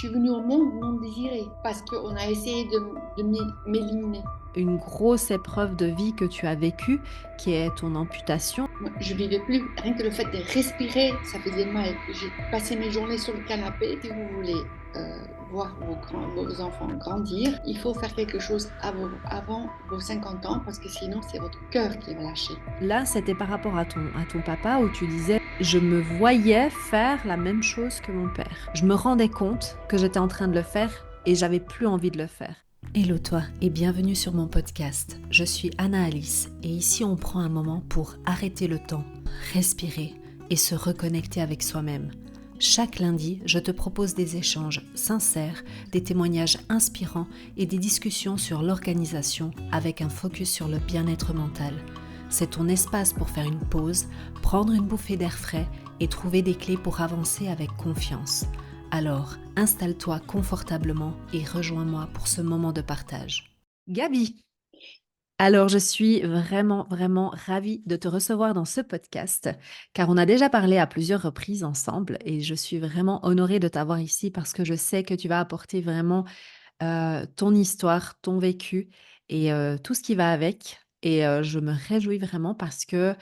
suis venue au monde non désirée parce qu'on a essayé de m'éliminer. Une grosse épreuve de vie que tu as vécue, qui est ton amputation. Moi, je vivais plus. Rien que le fait de respirer, ça faisait mal. J'ai passé mes journées sur le canapé. Si vous voulez voir vos enfants grandir, il faut faire quelque chose avant vos 50 ans parce que sinon, c'est votre cœur qui va lâcher. Là, c'était par rapport à ton papa où tu disais, je me voyais faire la même chose que mon père. Je me rendais compte que j'étais en train de le faire et j'avais plus envie de le faire. Hello toi et bienvenue sur mon podcast. Je suis Anna Alice et ici on prend un moment pour arrêter le temps, respirer et se reconnecter avec soi-même. Chaque lundi, je te propose des échanges sincères, des témoignages inspirants et des discussions sur l'organisation avec un focus sur le bien-être mental. C'est ton espace pour faire une pause, prendre une bouffée d'air frais et trouver des clés pour avancer avec confiance. Alors, installe-toi confortablement et rejoins-moi pour ce moment de partage. Gabi, alors je suis vraiment ravie de te recevoir dans ce podcast car on a déjà parlé à plusieurs reprises ensemble et je suis vraiment honorée de t'avoir ici parce que je sais que tu vas apporter vraiment ton histoire, ton vécu et tout ce qui va avec et je me réjouis vraiment parce que,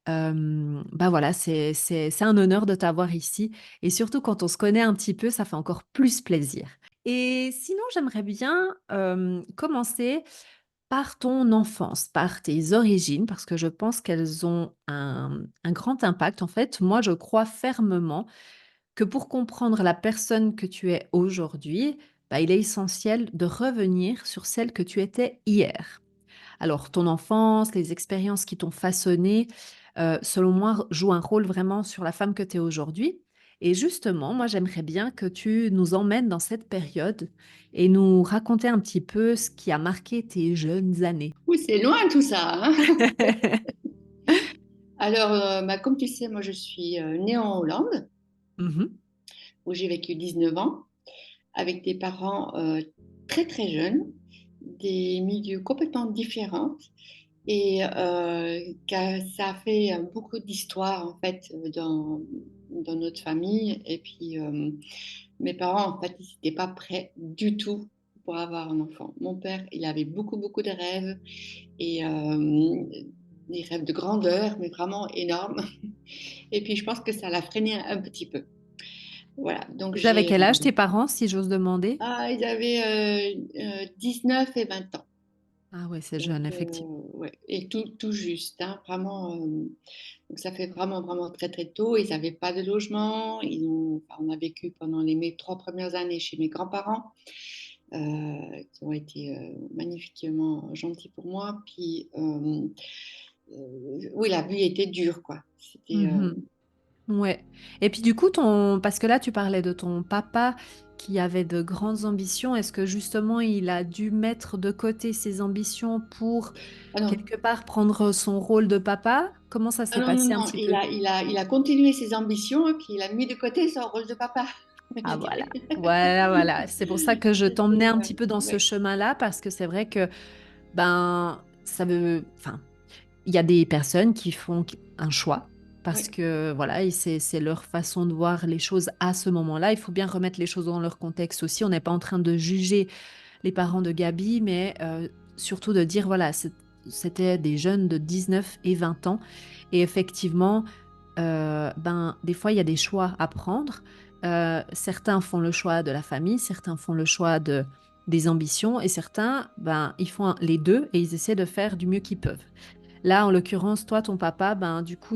bah, voilà, c'est un honneur de t'avoir ici et surtout quand on se connaît un petit peu, ça fait encore plus plaisir. Et sinon, j'aimerais bien, commencer par ton enfance, par tes origines, parce que je pense qu'elles ont un grand impact. En fait, moi, je crois fermement que pour comprendre la personne que tu es aujourd'hui, bah, il est essentiel de revenir sur celle que tu étais hier. Alors, ton enfance, les expériences qui t'ont façonné, selon moi, jouent un rôle vraiment sur la femme que tu es aujourd'hui. Et justement, moi, j'aimerais bien que tu nous emmènes dans cette période et nous raconter un petit peu ce qui a marqué tes jeunes années. Oui, c'est loin tout ça, hein. Alors, comme tu sais, moi, je suis née en Hollande Mhm. où j'ai vécu 19 ans avec des parents très très jeunes, des milieux complètement différents. Et ça a fait beaucoup d'histoires en fait dans notre famille. Et puis mes parents en fait ils n'étaient pas prêts du tout pour avoir un enfant. Mon père il avait beaucoup de rêves et des rêves de grandeur, mais vraiment énormes. Et puis je pense que ça l'a freiné un petit peu. Voilà, donc Ils avaient quel âge tes parents, si j'ose demander? ils avaient 19 et 20 ans. Ah ouais, c'est Donc, jeune, effectivement. ouais. Et tout juste, hein, vraiment. Donc, ça fait vraiment très, très tôt. Ils n'avaient pas de logement. On a vécu pendant mes 3 premières années chez mes grands-parents, qui ont été magnifiquement gentils pour moi. Puis, oui, la vie était dure, quoi. C'était. Mhm. Ouais. Et puis du coup, parce que là, tu parlais de ton papa qui avait de grandes ambitions. Est-ce que justement, il a dû mettre de côté ses ambitions pour Ah non, quelque part prendre son rôle de papa? Comment ça ah s'est non, non, passé un non. petit peu? Il a continué ses ambitions et puis il a mis de côté son rôle de papa, je Ah voilà, dirais. voilà. C'est pour ça que je t'emmenais C'était, un petit peu dans ce ouais, chemin-là parce que c'est vrai que ben enfin, il y a des personnes qui font un choix parce ouais. que voilà, et c'est leur façon de voir les choses à ce moment-là. Il faut bien remettre les choses dans leur contexte aussi. On n'est pas en train de juger les parents de Gabi, mais surtout de dire voilà, c'était des jeunes de 19 et 20 ans. Et effectivement, ben, des fois, il y a des choix à prendre. Certains font le choix de la famille, certains font le choix des ambitions, et certains, ben, ils font les deux et ils essaient de faire du mieux qu'ils peuvent. Là, en l'occurrence, toi, ton papa, ben, du coup,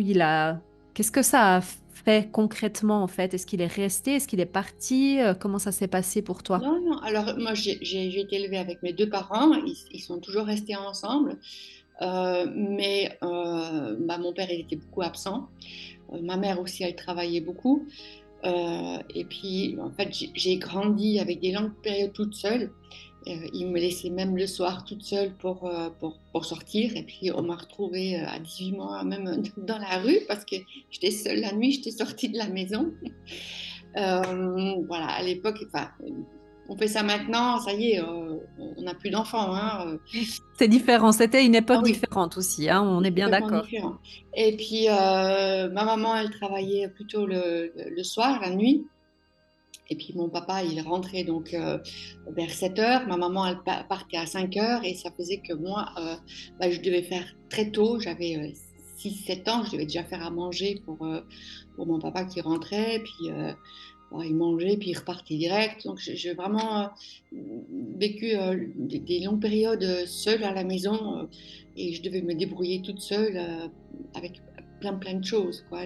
Qu'est-ce que ça a fait concrètement, en fait? Est-ce qu'il est resté? Est-ce qu'il est parti? Comment ça s'est passé pour toi? Non, non. Alors, moi, j'ai été élevée avec mes deux parents. Ils sont toujours restés ensemble. Mais mon père, il était beaucoup absent. Ma mère aussi, elle travaillait beaucoup. Et puis, en fait, j'ai grandi avec des longues périodes toute seule. Il me laissait même le soir toute seule pour sortir. Et puis, on m'a retrouvée à 18 mois, même dans la rue, parce que j'étais seule la nuit, j'étais sortie de la maison. Voilà, à l'époque, enfin, on fait ça maintenant, ça y est, on n'a plus d'enfants, hein. Oui. C'est différent, c'était une Ah époque oui, différente aussi, hein, on est c'est bien complètement d'accord. différent. Et puis, ma maman, elle travaillait plutôt le soir, la nuit. Et puis mon papa, il rentrait donc vers 7 heures. Ma maman, elle partait à 5 heures. Et ça faisait que moi, bah, je devais faire très tôt. J'avais 6, 7 ans. Je devais déjà faire à manger pour mon papa qui rentrait. Puis bon, il mangeait, puis il repartait direct. Donc j'ai vraiment vécu des longues périodes seule à la maison. Et je devais me débrouiller toute seule avec plein de choses, quoi.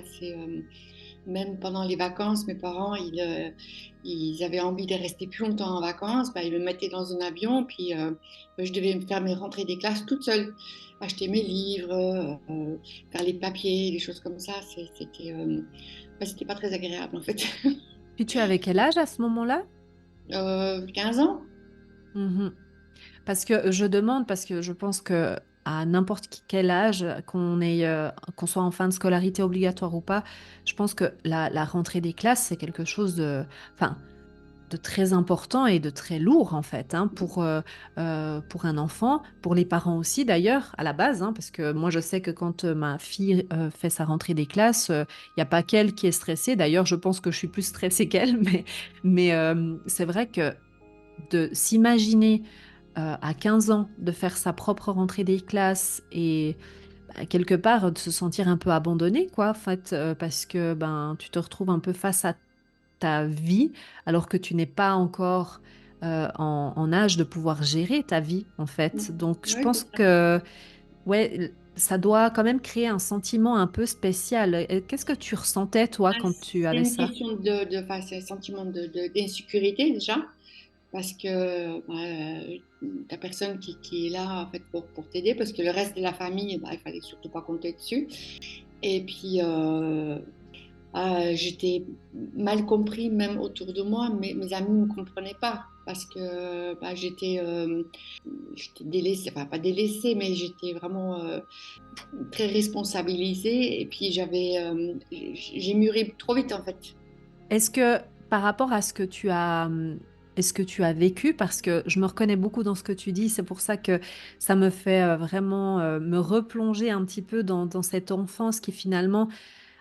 Même pendant les vacances, mes parents, ils avaient envie de rester plus longtemps en vacances. Bah, ils me mettaient dans un avion, puis je devais me faire mes rentrées des classes toute seule. Acheter mes livres, faire les papiers, des choses comme ça. C'était pas très agréable, en fait. Puis tu avais quel âge à ce moment-là? 15 ans? Mhm. Parce que je demande, parce que je pense que à n'importe quel âge, qu'on soit en fin de scolarité obligatoire ou pas, je pense que la rentrée des classes, c'est quelque chose enfin, de très important et de très lourd en fait, hein, pour un enfant, pour les parents aussi d'ailleurs, à la base, hein, parce que moi je sais que quand ma fille fait sa rentrée des classes, il n'y a pas qu'elle qui est stressée. D'ailleurs, je pense que je suis plus stressée qu'elle, mais c'est vrai que de s'imaginer à 15 ans de faire sa propre rentrée des classes et bah, quelque part de se sentir un peu abandonné, quoi, en fait, parce que ben, tu te retrouves un peu face à ta vie alors que tu n'es pas encore en âge de pouvoir gérer ta vie, en fait. Donc, je Oui, pense c'est ça. que ouais, ça doit quand même créer un sentiment un peu spécial. Qu'est-ce que tu ressentais, toi, Ah, quand tu c'est avais une ça? question enfin, c'est un sentiment d'insécurité déjà, parce que la personne qui est là en fait, pour t'aider, parce que le reste de la famille, bah, il fallait surtout pas compter dessus. Et puis, j'étais mal compris même autour de moi. Mes amis ne me comprenaient pas parce que bah, j'étais délaissée, enfin pas délaissée, mais j'étais vraiment très responsabilisée. Et puis, j'ai mûri trop vite en fait. Est-ce que par rapport à ce que est-ce que tu as vécu, parce que je me reconnais beaucoup dans ce que tu dis, c'est pour ça que ça me fait vraiment me replonger un petit peu dans cette enfance qui finalement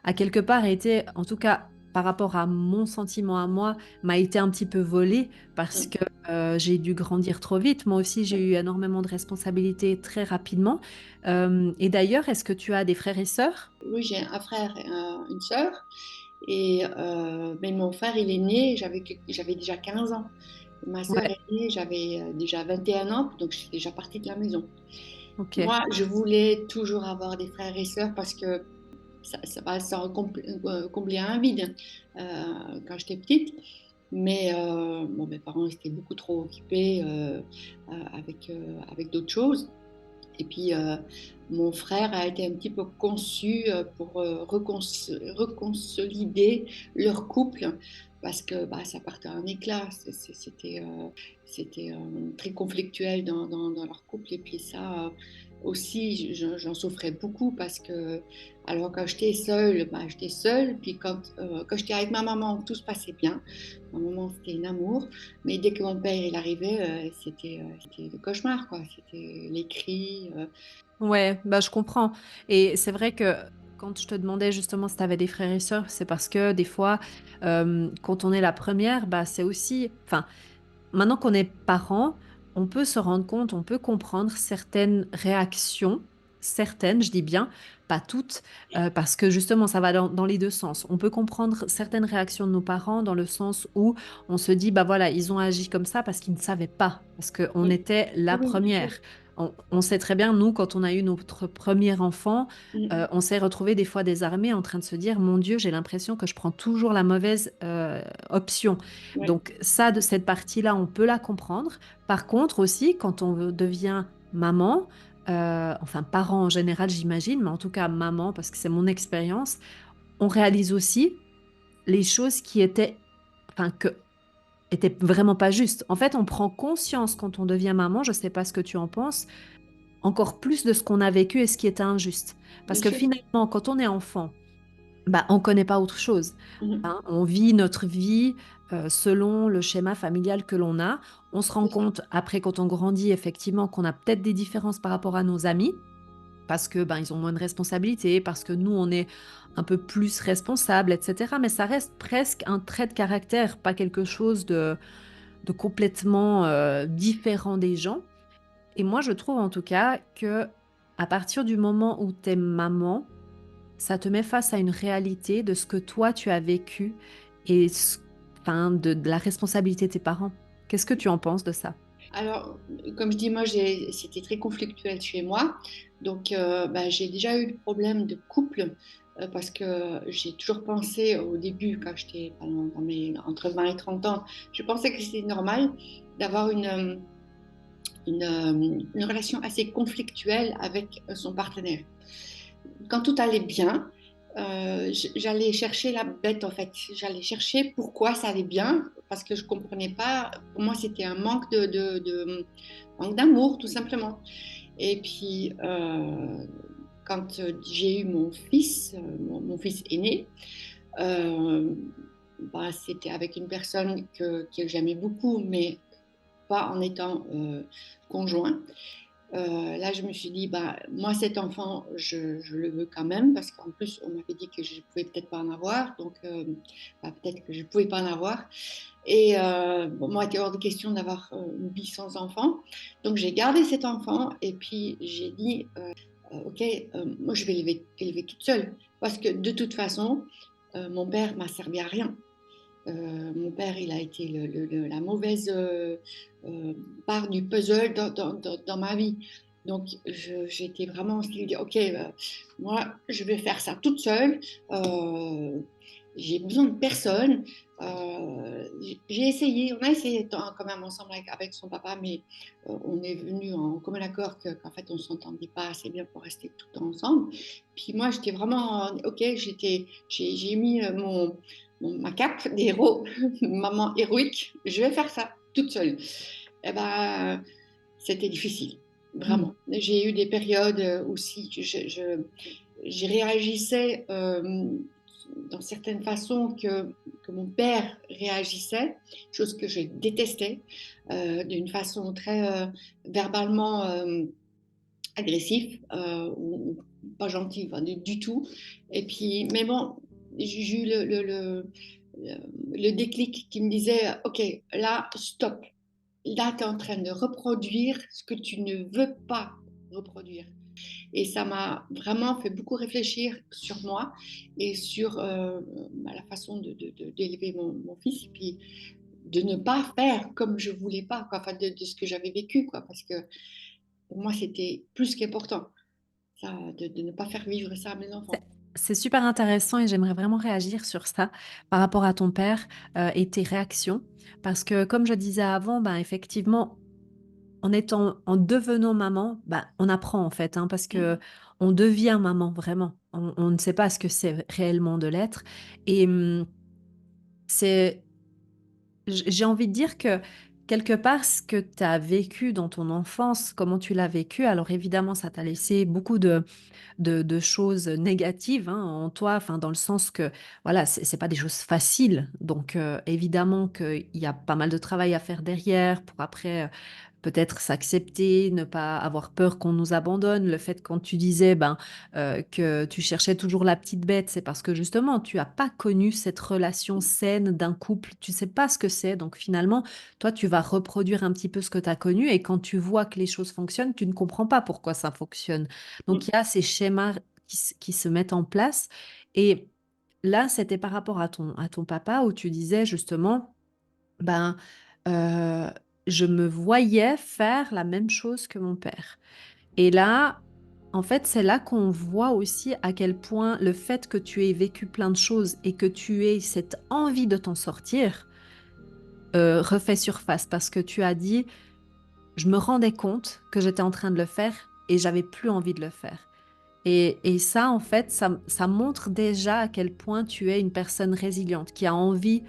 a quelque part été, en tout cas par rapport à mon sentiment à moi, m'a été un petit peu volée parce Mm. que j'ai dû grandir trop vite. Moi aussi, j'ai eu énormément de responsabilités très rapidement. Et d'ailleurs, est-ce que tu as des frères et sœurs? Oui, j'ai un frère et une sœur. Mais mon frère, il est né, j'avais déjà 15 ans. Ma sœur Ouais, est née, j'avais déjà 21 ans, donc je suis déjà partie de la maison. ok. Moi, je voulais toujours avoir des frères et sœurs parce que ça comblait un vide quand j'étais petite. Mais bon, mes parents étaient beaucoup trop occupés avec d'autres choses. Et puis, mon frère a été un petit peu conçu pour reconsolider leur couple parce que bah, ça partait en éclat. C'était très conflictuel dans leur couple. Et puis ça aussi, j'en souffrais beaucoup parce que, alors quand j'étais seule, bah, j'étais seule. Puis quand j'étais avec ma maman, tout se passait bien. Ma maman, c'était un amour. Mais dès que mon père il arrivait, c'était le cauchemar, quoi. C'était les cris. Ouais, bah je comprends. Et c'est vrai que quand je te demandais justement si tu avais des frères et sœurs, c'est parce que des fois, quand on est la première, bah c'est aussi, enfin, maintenant qu'on est parent, on peut se rendre compte, on peut comprendre certaines réactions, certaines, je dis bien, pas toutes, parce que justement, ça va dans les deux sens. On peut comprendre certaines réactions de nos parents dans le sens où on se dit, bah voilà, ils ont agi comme ça parce qu'ils ne savaient pas, parce qu'on Mm. était la Oui, bien sûr. première. On sait très bien, nous, quand on a eu notre premier enfant, Mm. on s'est retrouvé des fois désarmé en train de se dire, mon Dieu, j'ai l'impression que je prends toujours la mauvaise option. Ouais. Donc ça, de cette partie-là, on peut la comprendre. Par contre aussi, quand on devient maman, enfin parent en général, j'imagine, mais en tout cas maman, parce que c'est mon expérience, on réalise aussi les choses qui étaient, enfin que étaient vraiment pas justes. En fait, on prend conscience quand on devient maman, je sais pas ce que tu en penses, encore plus de ce qu'on a vécu et ce qui était injuste. Parce Bien que sûr. finalement, quand on est enfant, bah, on ne connaît pas autre chose. Mm. Hein. On vit notre vie selon le schéma familial que l'on a. On se rend C'est ça. compte, après, quand on grandit, effectivement, qu'on a peut-être des différences par rapport à nos amis. parce que ben, ils ont moins de responsabilités, parce que nous, on est un peu plus responsables, etc. Mais ça reste presque un trait de caractère, pas quelque chose de complètement différent des gens. Et moi, je trouve en tout cas que à partir du moment où tu es maman, ça te met face à une réalité de ce que toi, tu as vécu et enfin, de la responsabilité de tes parents. Qu'est-ce que tu en penses de ça? Alors, comme je dis, moi, c'était très conflictuel chez moi. Donc, bah, j'ai déjà eu le problème de couple parce que j'ai toujours pensé au début, quand j'étais entre 20 et 30 ans, je pensais que c'était normal d'avoir une relation assez conflictuelle avec son partenaire. Quand tout allait bien, j'allais chercher la bête en fait. J'allais chercher pourquoi ça allait bien parce que je comprenais pas. Pour moi, c'était un manque d'amour tout simplement. Et puis quand j'ai eu mon fils, mon fils aîné, euh, bah, c'était avec une personne que j'aimais beaucoup, mais pas en étant conjoint. Là, je me suis dit, bah, moi, cet enfant, je le veux quand même, parce qu'en plus, on m'avait dit que je ne pouvais peut-être pas en avoir, donc bah, peut-être que je ne pouvais pas en avoir. Et bon, moi, il était hors de question d'avoir une vie sans enfant. Donc, j'ai gardé cet enfant, et puis j'ai dit, OK, moi, je vais élever toute seule, parce que de toute façon, mon père m'a servi à rien. Mon père, il a été la mauvaise part du puzzle dans ma vie. Donc, j'étais vraiment en style de, OK, moi, je vais faire ça toute seule. Euh, j'ai besoin de personne. J'ai essayé, on a essayé quand même ensemble avec son papa, mais on est venu en commun accord qu'en fait, on ne s'entendait pas assez bien pour rester tout le temps ensemble. Puis moi, j'étais vraiment, OK, j'ai mis ma cape d'héros, maman héroïque, je vais faire ça toute seule. Eh ben, c'était difficile, Mm. vraiment. J'ai eu des périodes aussi, je réagissais dans certaines façons que mon père réagissait, chose que je détestais, d'une façon très verbalement agressive ou pas gentil, enfin, du tout. Et puis, mais bon, j'ai eu le déclic qui me disait, OK, là, stop. Là, tu es en train de reproduire ce que tu ne veux pas reproduire. Et ça m'a vraiment fait beaucoup réfléchir sur moi et sur la façon d'élever mon fils, et puis de ne pas faire comme je voulais pas, quoi, enfin de ce que j'avais vécu, quoi, parce que pour moi, c'était plus qu'important ça, de ne pas faire vivre ça à mes C'est enfants. c'est super intéressant et j'aimerais vraiment réagir sur ça par rapport à ton père et tes réactions. Parce que comme je disais avant, ben, effectivement, en devenant maman, ben, on apprend en fait, hein, parce que on devient maman vraiment. On ne sait pas ce que c'est réellement de l'être. Et c'est j'ai envie de dire que quelque part, ce que tu as vécu dans ton enfance, comment tu l'as vécu, alors évidemment, ça t'a laissé beaucoup de choses négatives hein, en toi, enfin, dans le sens que voilà, c'est pas des choses faciles. Donc, évidemment qu'il y a pas mal de travail à faire derrière pour après peut-être s'accepter, ne pas avoir peur qu'on nous abandonne. Le fait quand tu disais ben, que tu cherchais toujours la petite bête, c'est parce que justement, tu n'as pas connu cette relation saine d'un couple. Tu sais pas ce que c'est. Donc finalement, toi, tu vas reproduire un petit peu ce que tu as connu. Et quand tu vois que les choses fonctionnent, tu ne comprends pas pourquoi ça fonctionne. Donc il y a ces schémas qui se mettent en place. Et là, c'était par rapport à ton papa où tu disais justement, ben, heu, je me voyais faire la même chose que mon père. Et là, en fait, c'est là qu'on voit aussi à quel point le fait que tu aies vécu plein de choses et que tu aies cette envie de t'en sortir, refait surface. Parce que tu as dit: «Je me rendais compte que j'étais en train de le faire et j'avais plus envie de le faire». Et ça, en fait, ça montre déjà à quel point tu es une personne résiliente, qui a envie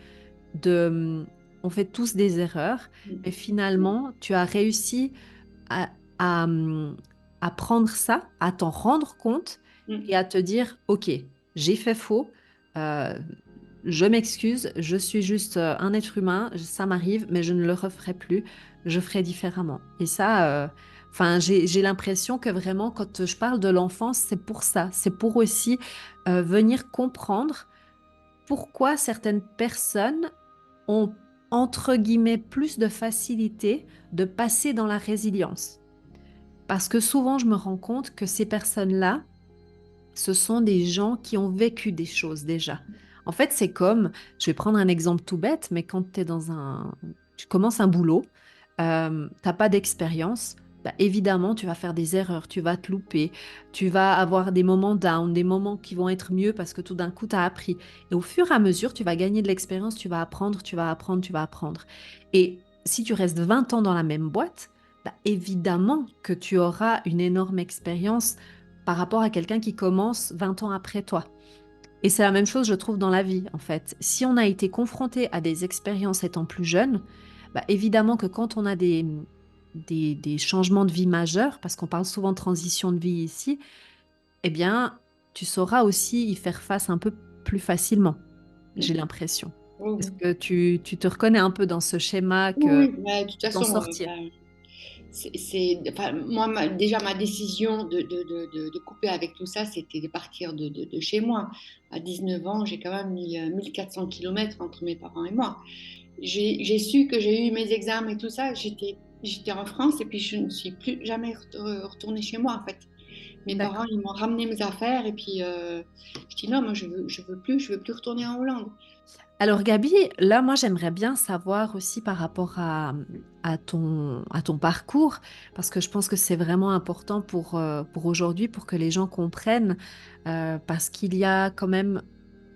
on fait tous des erreurs, mais finalement, tu as réussi à, à, hum, à prendre ça, à t'en rendre compte et à te dire, OK, j'ai fait faux, euh, je m'excuse, je suis juste un être humain, ça m'arrive, mais je ne le referai plus, je ferai différemment. Et ça, Enfin, j'ai l'impression que vraiment, quand je parle de l'enfance, c'est pour ça. C'est pour aussi venir comprendre pourquoi certaines personnes ont, entre guillemets, plus de facilité de passer dans la résilience. Parce que souvent, je me rends compte que ces personnes-là, ce sont des gens qui ont vécu des choses déjà. En fait, c'est comme, je vais prendre un exemple tout bête, mais quand tu commences un boulot, t'as pas d'expérience, bah, évidemment, tu vas faire des erreurs, tu vas te louper, tu vas avoir des moments down, des moments qui vont être mieux parce que tout d'un coup, tu as appris. Et au fur et à mesure, tu vas gagner de l'expérience, tu vas apprendre, tu vas apprendre, tu vas apprendre. Et si tu restes 20 ans dans la même boîte, bah, évidemment que tu auras une énorme expérience par rapport à quelqu'un qui commence 20 ans après toi. Et c'est la même chose, je trouve, dans la vie, en fait. Si on a été confronté à des expériences étant plus jeune, bah, évidemment que quand on a des changements de vie majeurs, parce qu'on parle souvent de transition de vie ici, eh bien, tu sauras aussi y faire face un peu plus facilement, j'ai l'impression. Oui, Est-ce oui. que tu te reconnais un peu dans ce schéma que Oui, oui, mais de toute tu t'en façon, sortir? enfin, moi, déjà, ma décision de couper avec tout ça, c'était de partir de chez moi. À 19 ans, j'ai quand même mis 1400 kilomètres entre mes parents et moi. J'ai su que j'ai eu mes examens et tout ça, j'étais en France et puis je ne suis plus jamais retournée chez moi, en fait. Mes parents, D'accord. ils m'ont ramené mes affaires et puis je dis non, moi je veux plus retourner en Hollande. Alors Gabi, là, moi, j'aimerais bien savoir aussi par rapport à ton parcours, parce que je pense que c'est vraiment important pour aujourd'hui, pour que les gens comprennent, parce qu'il y a quand même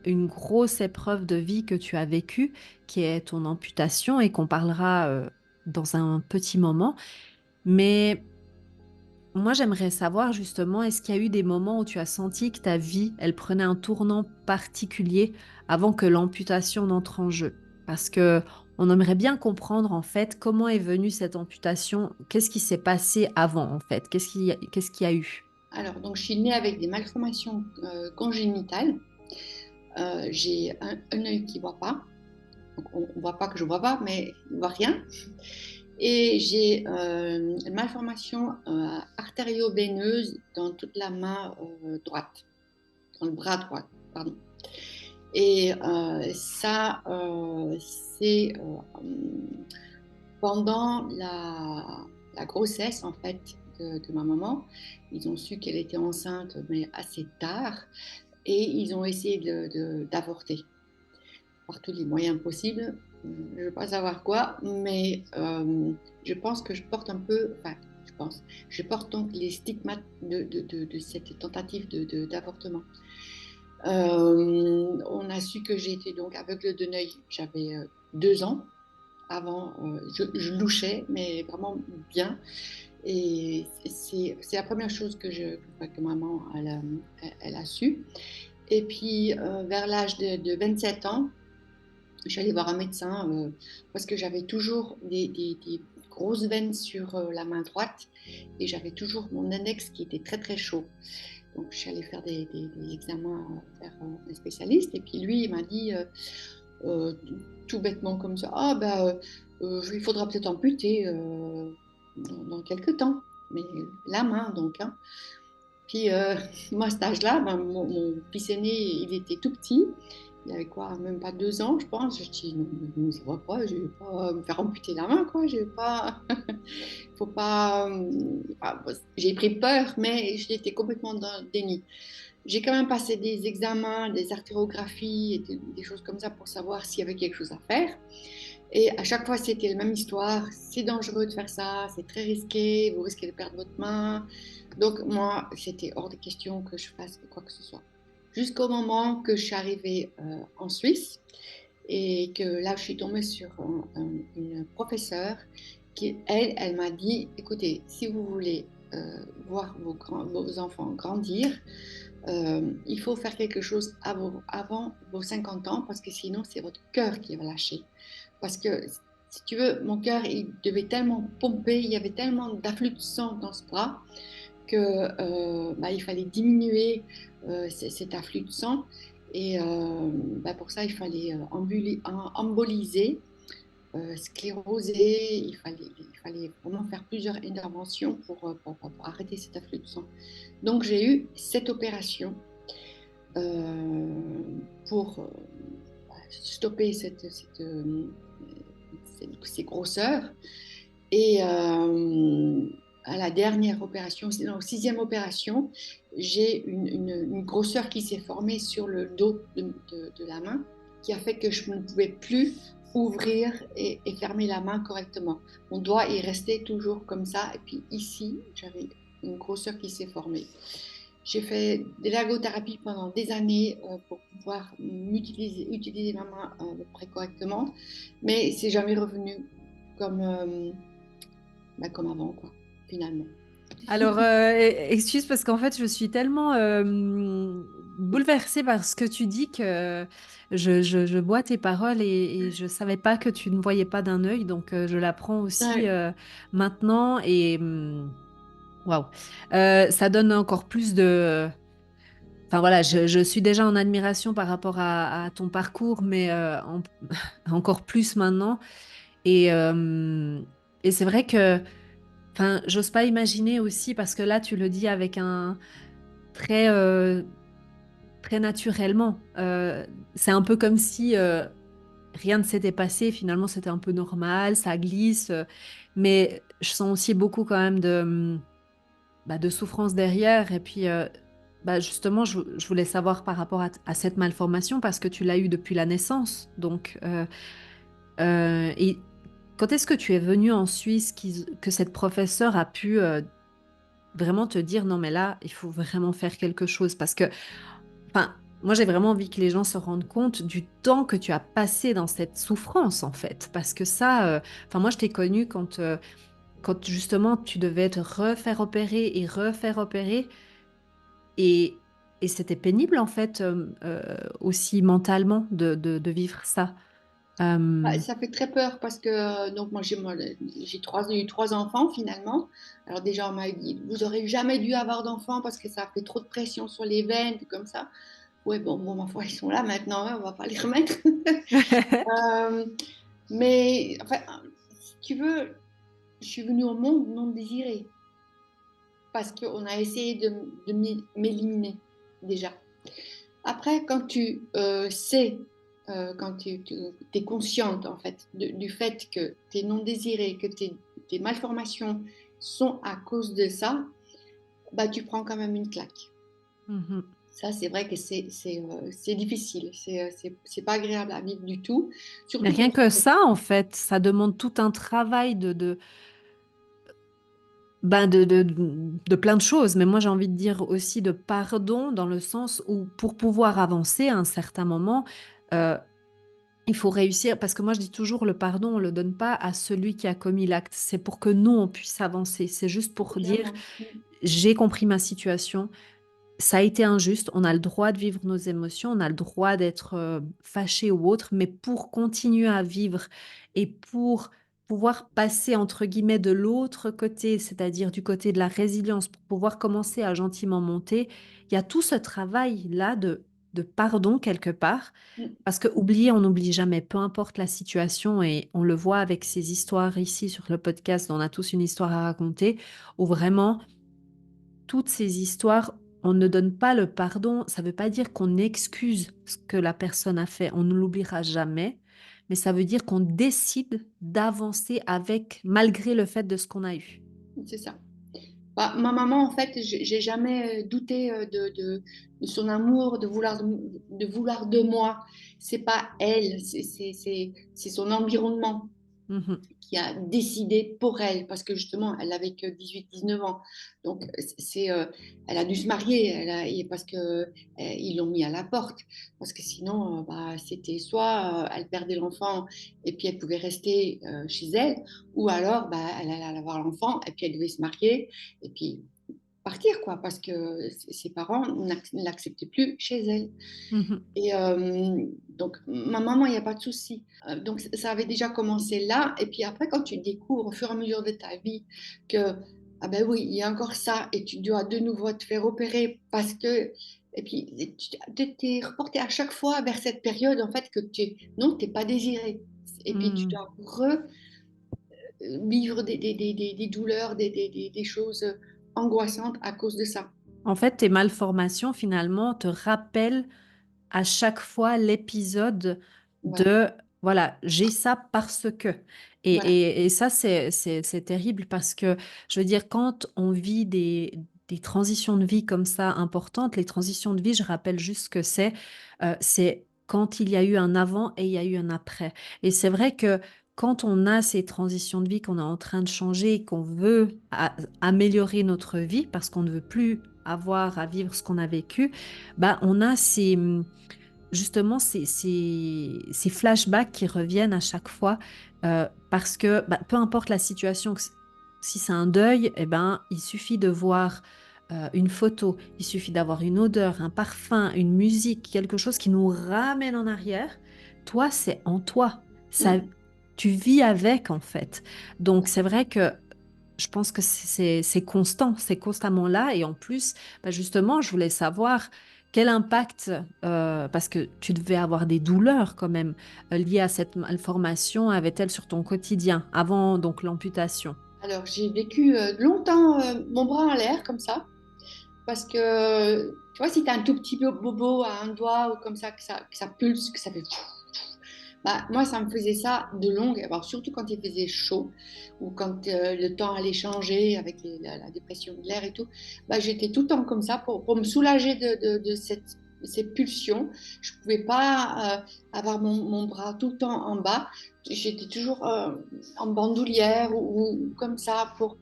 une grosse épreuve de vie que tu as vécue, qui est ton amputation, et qu'on parlera dans un petit moment. Mais moi, j'aimerais savoir justement, est-ce qu'il y a eu des moments où tu as senti que ta vie, elle prenait un tournant particulier avant que l'amputation n'entre en jeu? Parce que on aimerait bien comprendre en fait comment est venue cette amputation, qu'est-ce qui s'est passé avant en fait, qu'est-ce qu'il y a eu? Alors, donc je suis née avec des malformations congénitales. J'ai un œil qui ne voit pas. Donc, on ne voit pas que je ne vois pas, mais il ne voit rien. Et j'ai une malformation artério-veineuse dans toute la main droite, dans le bras droit, pardon. Et ça, c'est pendant la grossesse, en fait, de ma maman. Ils ont su qu'elle était enceinte, mais assez tard. Et ils ont essayé d'avorter par tous les moyens possibles. Je ne veux pas savoir quoi, mais je pense que je porte un peu, enfin, je porte donc les stigmates de cette tentative d'avortement. On a su que j'étais donc aveugle d'un œil, j'avais 2 ans. Avant, je louchais, mais vraiment bien. Et c'est la première chose que maman elle a su. Et puis, vers l'âge de 27 ans, je suis allée voir un médecin parce que j'avais toujours des grosses veines sur la main droite et j'avais toujours mon index qui était très très chaud. Donc je suis allée faire des examens vers un spécialiste et puis lui il m'a dit euh, tout bêtement comme ça, ah bah il faudra peut-être amputer dans quelques temps, mais la main donc. Hein. Puis moi à cet âge-là, ben, mon fils aîné il était tout petit. Il avait quoi, même pas 2 ans, je pense. Je dis, non, non ça va pas, je vais pas me faire amputer la main, quoi. Je vais pas, faut pas. J'ai pris peur, mais j'étais complètement dans le déni. J'ai quand même passé des examens, des artérographies, et des choses comme ça pour savoir s'il y avait quelque chose à faire. Et à chaque fois, c'était la même histoire. C'est dangereux de faire ça, c'est très risqué, vous risquez de perdre votre main. Donc moi, c'était hors de question que je fasse quoi que ce soit. Jusqu'au moment que je suis arrivée en Suisse et que là, je suis tombée sur une professeure qui, elle m'a dit, écoutez, si vous voulez voir vos enfants grandir, il faut faire quelque chose avant vos 50 ans parce que sinon, c'est votre cœur qui va lâcher. Parce que, si tu veux, mon cœur, il devait tellement pomper, il y avait tellement d'afflux de sang dans ce bras que bah, il fallait diminuer cet afflux de sang. Et bah, pour ça, il fallait emboliser sclérosée. Il fallait vraiment faire plusieurs interventions pour arrêter cet afflux de sang. Donc j'ai eu cette opération euh, pour stopper ces grosseurs. Et à la dernière opération, c'est la sixième opération, j'ai une grosseur qui s'est formée sur le dos de la main, qui a fait que je ne pouvais plus ouvrir et fermer la main correctement. Mon doigt est resté toujours comme ça. Et puis ici, j'avais une grosseur qui s'est formée. J'ai fait de l'ergothérapie pendant des années pour pouvoir utiliser ma main à peu près correctement, mais c'est jamais revenu comme, comme avant, quoi, finalement. Alors, excuse parce qu'en fait, je suis tellement bouleversée par ce que tu dis que je bois tes paroles et je savais pas que tu ne voyais pas d'un œil, donc je l'apprends aussi Ouais, maintenant et waouh. Ça donne encore plus de. Enfin voilà, je suis déjà en admiration par rapport à ton parcours, mais encore plus maintenant. Et, euh, et c'est vrai que. Enfin, j'ose pas imaginer aussi, parce que là, tu le dis avec un très, très naturellement. C'est un peu comme si rien ne s'était passé. Finalement, c'était un peu normal, ça glisse. Mais je sens aussi beaucoup quand même de souffrance derrière. Et puis, justement, je voulais savoir par rapport à cette malformation, parce que tu l'as eue depuis la naissance. Donc, et quand est-ce que tu es venue en Suisse que cette professeure a pu vraiment te dire non mais là il faut vraiment faire quelque chose parce que enfin moi j'ai vraiment envie que les gens se rendent compte du temps que tu as passé dans cette souffrance en fait parce que ça enfin moi je t'ai connue quand justement tu devais te refaire opérer et refaire opérer et et c'était pénible en fait aussi mentalement de vivre ça. bah, Euh, ça fait très peur parce que donc j'ai eu trois enfants finalement. Alors déjà on m'a dit vous aurez jamais dû avoir d'enfants parce que ça fait trop de pression sur les veines comme ça. Ouais bon ma foi ils sont là maintenant, hein, on va pas les remettre. Euh, mais enfin, si tu veux, je suis venue au monde non désirée parce qu'on a essayé de m'éliminer déjà. Après, quand tu sais, quand tu es consciente en fait du fait que tu es non désirée, que tes malformations sont à cause de ça, bah, tu prends quand même une claque. mhm. Ça, c'est vrai que c'est difficile, c'est pas agréable à vivre du tout, Mais surtout rien quand que ça, en fait, ça demande tout un travail de plein de choses, mais moi j'ai envie de dire aussi de pardon dans le sens où pour pouvoir avancer à un certain moment, euh, il faut réussir, parce que moi je dis toujours le pardon, on ne le donne pas à celui qui a commis l'acte, c'est pour que nous on puisse avancer, c'est juste pour dire clairement. j'ai compris ma situation, ça a été injuste, on a le droit de vivre nos émotions, on a le droit d'être fâché ou autre, mais pour continuer à vivre et pour pouvoir passer entre guillemets de l'autre côté, c'est-à-dire du côté de la résilience, pour pouvoir commencer à gentiment monter, il y a tout ce travail-là de pardon quelque part, parce que oublier, on n'oublie jamais, peu importe la situation, et on le voit avec ces histoires ici sur le podcast, on a tous une histoire à raconter, où vraiment toutes ces histoires, on ne donne pas le pardon. Ça ne veut pas dire qu'on excuse ce que la personne a fait. On ne l'oubliera jamais. Mais ça veut dire qu'on décide d'avancer avec, malgré le fait de ce qu'on a eu. C'est ça. Bah, ma maman, en fait, j'ai jamais douté de son amour, de vouloir de moi. C'est pas elle, c'est son environnement Mhm. qui a décidé pour elle, parce que justement, elle avait que 18-19 ans. Donc, elle a dû se marier, et parce que ils l'ont mis à la porte. Parce que sinon, bah, c'était soit elle perdait l'enfant et puis elle pouvait rester chez elle, ou alors bah, elle allait avoir l'enfant et puis elle devait se marier et puis partir, quoi, parce que ses parents ne l'acceptaient plus chez elle. Mhm. Et donc, ma maman, il n'y a pas de souci. Donc, ça avait déjà commencé là. Et puis après, quand tu découvres au fur et à mesure de ta vie que, ah ben oui, il y a encore ça, et tu dois de nouveau te faire opérer parce que. Et puis, tu t'es reporté à chaque fois vers cette période, en fait, que non, tu n'es pas désiré. Et puis tu Hmm. dois vivre des douleurs, des choses angoissantes à cause de ça. En fait, tes malformations, finalement, te rappellent à chaque fois l'épisode Voilà, de, voilà, j'ai ça parce que. voilà, Et ça, c'est terrible parce que, je veux dire, quand on vit des transitions de vie comme ça importantes, les transitions de vie, je rappelle juste que c'est quand il y a eu un avant et il y a eu un après. Et c'est vrai que quand on a ces transitions de vie, qu'on est en train de changer, qu'on veut améliorer notre vie parce qu'on ne veut plus avoir à vivre ce qu'on a vécu, bah, on a justement ces flashbacks qui reviennent à chaque fois parce que bah, peu importe la situation, si c'est un deuil, eh ben, il suffit de voir une photo, il suffit d'avoir une odeur, un parfum, une musique, quelque chose qui nous ramène en arrière. Toi, c'est en toi. Ça, mm, tu vis avec en fait. Donc c'est vrai que je pense que c'est constant, c'est constamment là. Et en plus, bah, justement, je voulais savoir quel impact, parce que tu devais avoir des douleurs quand même liées à cette malformation, avait-elle sur ton quotidien avant donc l'amputation? Alors, j'ai vécu longtemps mon bras en l'air comme ça, parce que tu vois, si tu as un tout petit bobo à un doigt ou comme ça, que ça pulse, que ça fait. Bah, moi, ça me faisait ça de longue, alors surtout quand il faisait chaud ou quand le temps allait changer avec la dépression de l'air et tout. Bah, j'étais tout le temps comme ça pour me soulager de ces pulsions. Je ne pouvais pas avoir mon bras tout le temps en bas. J'étais toujours en bandoulière ou comme ça pour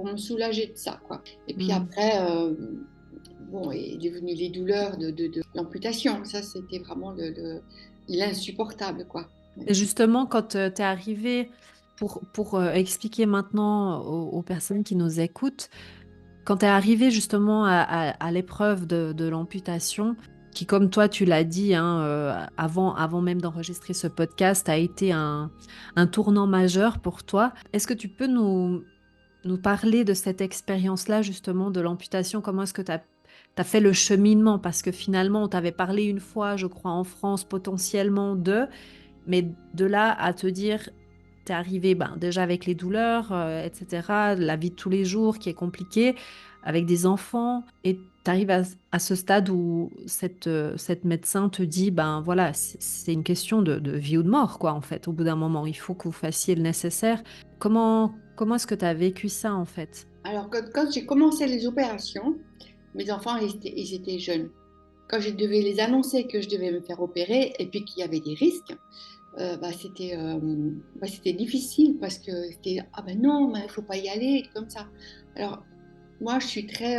me soulager de ça, quoi. Et puis Hmm. après, bon, est devenu les douleurs de l'amputation. Ça, c'était vraiment l'insupportable, quoi. Et justement, quand tu es arrivé, pour expliquer maintenant aux personnes qui nous écoutent, quand tu es arrivé justement à l'épreuve de l'amputation, qui, comme toi, tu l'as dit, hein, avant même d'enregistrer ce podcast, a été un tournant majeur pour toi, est-ce que tu peux nous parler de cette expérience-là, justement, de l'amputation? Comment est-ce que tu as fait le cheminement? Parce que finalement, on t'avait parlé une fois, je crois, en France, potentiellement mais de là à te dire, t'es arrivé ben, déjà avec les douleurs, etc., la vie de tous les jours qui est compliquée, avec des enfants, et t'arrives à ce stade où cette médecin te dit, ben voilà, c'est une question de vie ou de mort, quoi, en fait. Au bout d'un moment, il faut que vous fassiez le nécessaire. Comment est-ce que tu as vécu ça, en fait? Alors, quand j'ai commencé les opérations, mes enfants, ils étaient jeunes. Quand je devais les annoncer que je devais me faire opérer et puis qu'il y avait des risques, c'était difficile parce que c'était ah ben non, mais il faut pas y aller comme ça. Alors moi, je suis très,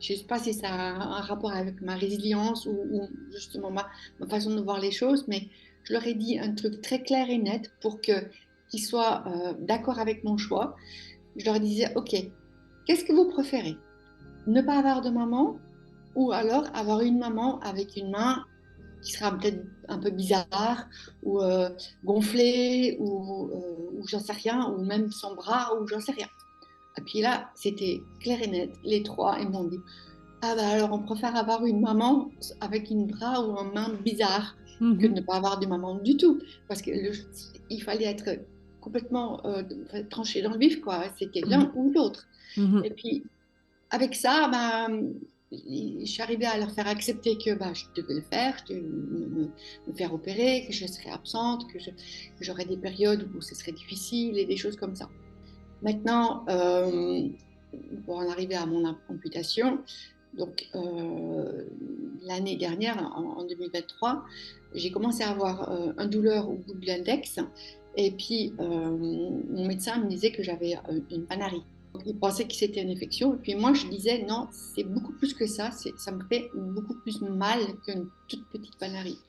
je sais pas si ça a un rapport avec ma résilience ou justement ma façon de voir les choses, mais je leur ai dit un truc très clair et net pour que qu'ils soient d'accord avec mon choix. Je leur disais, OK, qu'est-ce que vous préférez? Ne pas avoir de maman ou alors avoir une maman avec une main qui sera peut-être un peu bizarre ou gonflée ou j'en sais rien, ou même sans bras ou j'en sais rien. Et puis là, c'était clair et net. Les trois, ils m'ont dit, ah bah alors on préfère avoir une maman avec une bras ou une main bizarre que de ne Mhm, pas avoir de maman du tout. Parce il fallait être complètement tranché dans le vif, quoi. C'était mhm, l'un ou l'autre. Et mhm, puis, avec ça, ben, je suis arrivée à leur faire accepter que ben, je devais le faire, je devais me faire opérer, que je serais absente, que j'aurais des périodes où ce serait difficile et des choses comme ça. Maintenant, pour en arriver à mon amputation, donc l'année dernière, en 2023, j'ai commencé à avoir un douleur au bout de l'index et puis mon médecin me disait que j'avais une panarie. Il pensait que c'était une infection. Et puis moi, je disais, non, c'est beaucoup plus que ça. Ça me fait beaucoup plus mal qu'une toute petite panarie.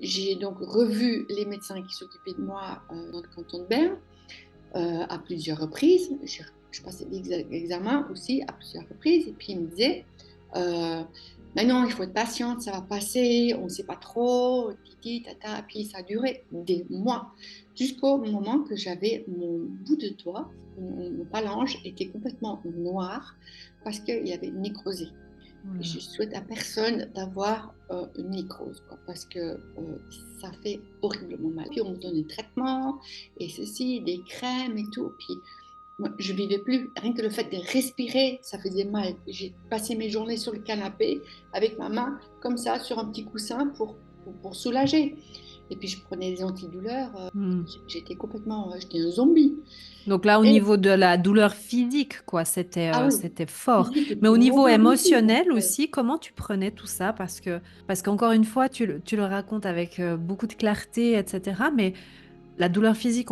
J'ai donc revu les médecins qui s'occupaient de moi dans le canton de Berne à plusieurs reprises. Je passais des examens aussi à plusieurs reprises. Et puis il me disait, mais non, il faut être patiente, ça va passer, on ne sait pas trop, titi, tata. Puis ça a duré des mois, jusqu'au moment que j'avais mon bout de doigt, mon phalange était complètement noir parce qu'il y avait nécrosé. Oula. Je souhaite à personne d'avoir une nécrose, quoi, parce que ça fait horriblement mal. Puis on me donne des traitements et ceci, des crèmes et tout. Puis moi, je vivais plus. Rien que le fait de respirer, ça faisait mal. J'ai passé mes journées sur le canapé avec ma main comme ça sur un petit coussin pour soulager. Et puis je prenais des antidouleurs. Hmm. J'étais complètement, j'étais un zombie. Donc là, au Et niveau de la douleur physique, quoi, ah oui, c'était fort. physique et Mais puis au niveau moral aussi, parce émotionnel que aussi, comment tu prenais tout ça? Parce qu'encore une fois, tu le racontes avec beaucoup de clarté, etc. Mais la douleur physique,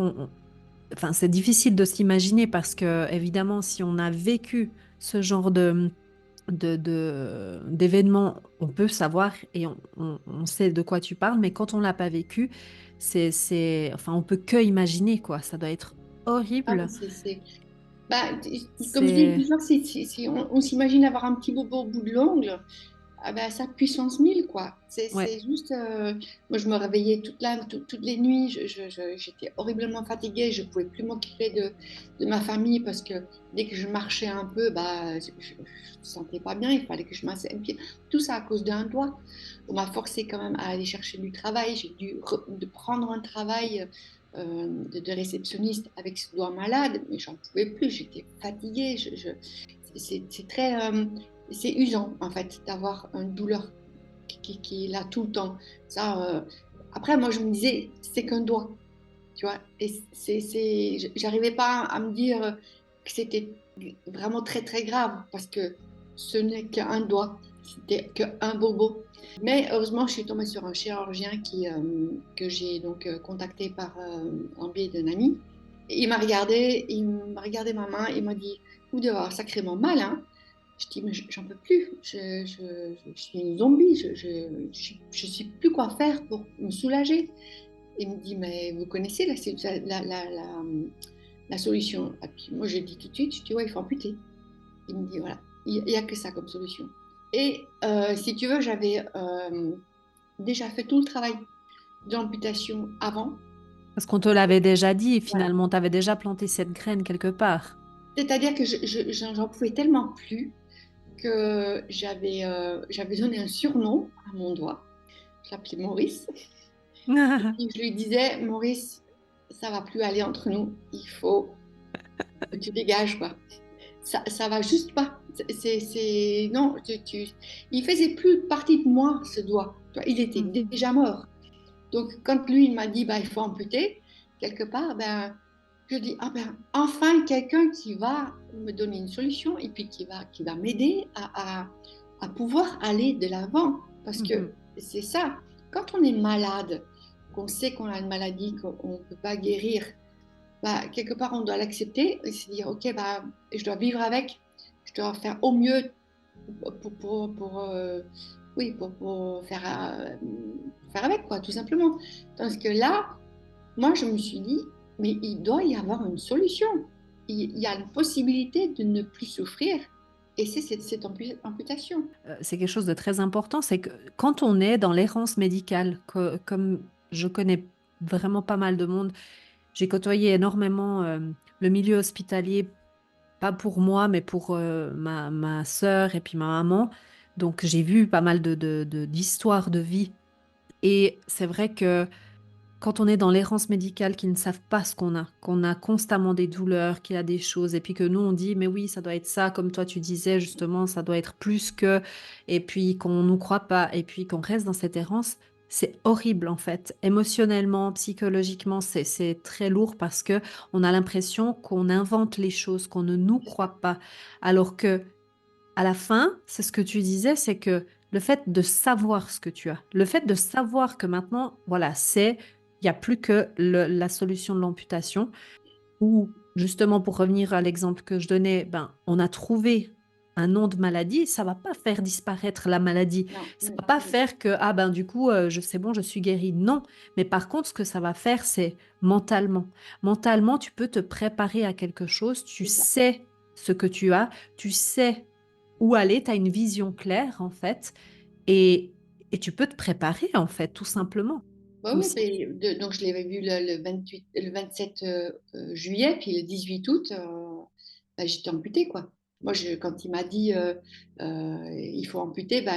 enfin, c'est difficile de s'imaginer parce que, évidemment, si on a vécu ce genre d'événements, on peut savoir et on sait de quoi tu parles, mais quand on l'a pas vécu, enfin, on peut que imaginer, quoi. Ça doit être ah oui, horrible. bah, comme je dis C'est, toujours, si on s'imagine avoir un petit bobo au bout de l'ongle, ah ben, ça puissance 1000 quoi. ouais. C'est juste. Moi, je me réveillais toutes les nuits. J'étais horriblement fatiguée. Je ne pouvais plus m'occuper de ma famille parce que dès que je marchais un peu, bah, je ne sentais pas bien. Il fallait que je m'asseye. Et puis, tout ça à cause d'un doigt. On m'a forcé quand même à aller chercher du travail. J'ai dû de prendre un travail de réceptionniste avec ce doigt malade, mais j'en pouvais plus. J'étais fatiguée. C'est très. C'est usant, en fait, d'avoir une douleur qui est là tout le temps. Ça, après, moi, je me disais, c'est qu'un doigt, tu vois. Et j'arrivais pas à me dire que c'était vraiment très, très grave, parce que ce n'est qu'un doigt, c'était qu'un bobo. Mais heureusement, je suis tombée sur un chirurgien que j'ai donc contacté en biais d'un ami. Et il m'a regardé ma main, il m'a dit, vous devez avoir sacrément mal, hein. Je dis, mais j'en peux plus, je suis une zombie, je sais plus quoi faire pour me soulager. Il me dit, mais vous connaissez la solution. Et puis moi, je dis tout de suite, je dis, ouais, il faut amputer. Il me dit, voilà, il n'y a que ça comme solution. Et si tu veux, j'avais déjà fait tout le travail de l'amputation avant. Parce qu'on te l'avait déjà dit, Voilà. finalement, tu avais déjà planté cette graine quelque part. C'est-à-dire que j'en pouvais tellement plus que j'avais donné un surnom à mon doigt. Je l'appelais Maurice. Et puis je lui disais, Maurice, ça va plus aller entre nous. Il faut que tu dégages, quoi. Ça va juste pas. Non, il faisait plus partie de moi, ce doigt. Il était Mhm. déjà mort. Donc, quand lui, il m'a dit, bah, il faut amputer, quelque part, ben, je dis, ah ben, enfin, quelqu'un qui va me donner une solution et puis qui va m'aider à pouvoir aller de l'avant. Parce que Mhm. c'est ça, quand on est malade, qu'on sait qu'on a une maladie, qu'on ne peut pas guérir, bah, quelque part, on doit l'accepter et se dire, OK, bah, je dois vivre avec, je dois faire au mieux oui, pour faire avec, quoi, tout simplement. Parce que là, moi, je me suis dit, mais il doit y avoir une solution. Il y a une possibilité de ne plus souffrir. Et c'est cette amputation. C'est quelque chose de très important, c'est que quand on est dans l'errance médicale, comme je connais vraiment pas mal de monde, j'ai côtoyé énormément le milieu hospitalier, pas pour moi, mais pour ma sœur et puis ma maman. Donc j'ai vu pas mal d'histoires de vie. Et c'est vrai que quand on est dans l'errance médicale, qui ne savent pas ce qu'on a constamment des douleurs, qu'il y a des choses, et puis que nous on dit, mais oui, ça doit être ça, comme toi tu disais justement, ça doit être plus que, et puis qu'on ne nous croit pas, et puis qu'on reste dans cette errance, c'est horrible en fait. Émotionnellement, psychologiquement, c'est très lourd parce que on a l'impression qu'on invente les choses, qu'on ne nous C'est ça. croit pas, alors que à la fin, c'est ce que tu disais, c'est que le fait de savoir ce que tu as, le fait de savoir que maintenant, voilà, il n'y a plus que la solution de l'amputation, ou justement pour revenir à l'exemple que je donnais, ben, on a trouvé un nom de maladie, ça va pas faire disparaître la maladie, Non, ça non, va pas non, faire que, ah ben du coup, c'est bon, je suis guérie. Non, mais par contre, ce que ça va faire, c'est mentalement. Mentalement, tu peux te préparer à quelque chose, tu c'est ça. sais ce que tu as, tu sais où aller, tu as une vision claire en fait, et, et tu peux te préparer en fait, tout simplement Oui, oui, aussi. donc je l'avais vu le 27 juillet, puis le 18 août, bah, j'étais amputée, quoi. Moi, quand il m'a dit il faut amputer, bah,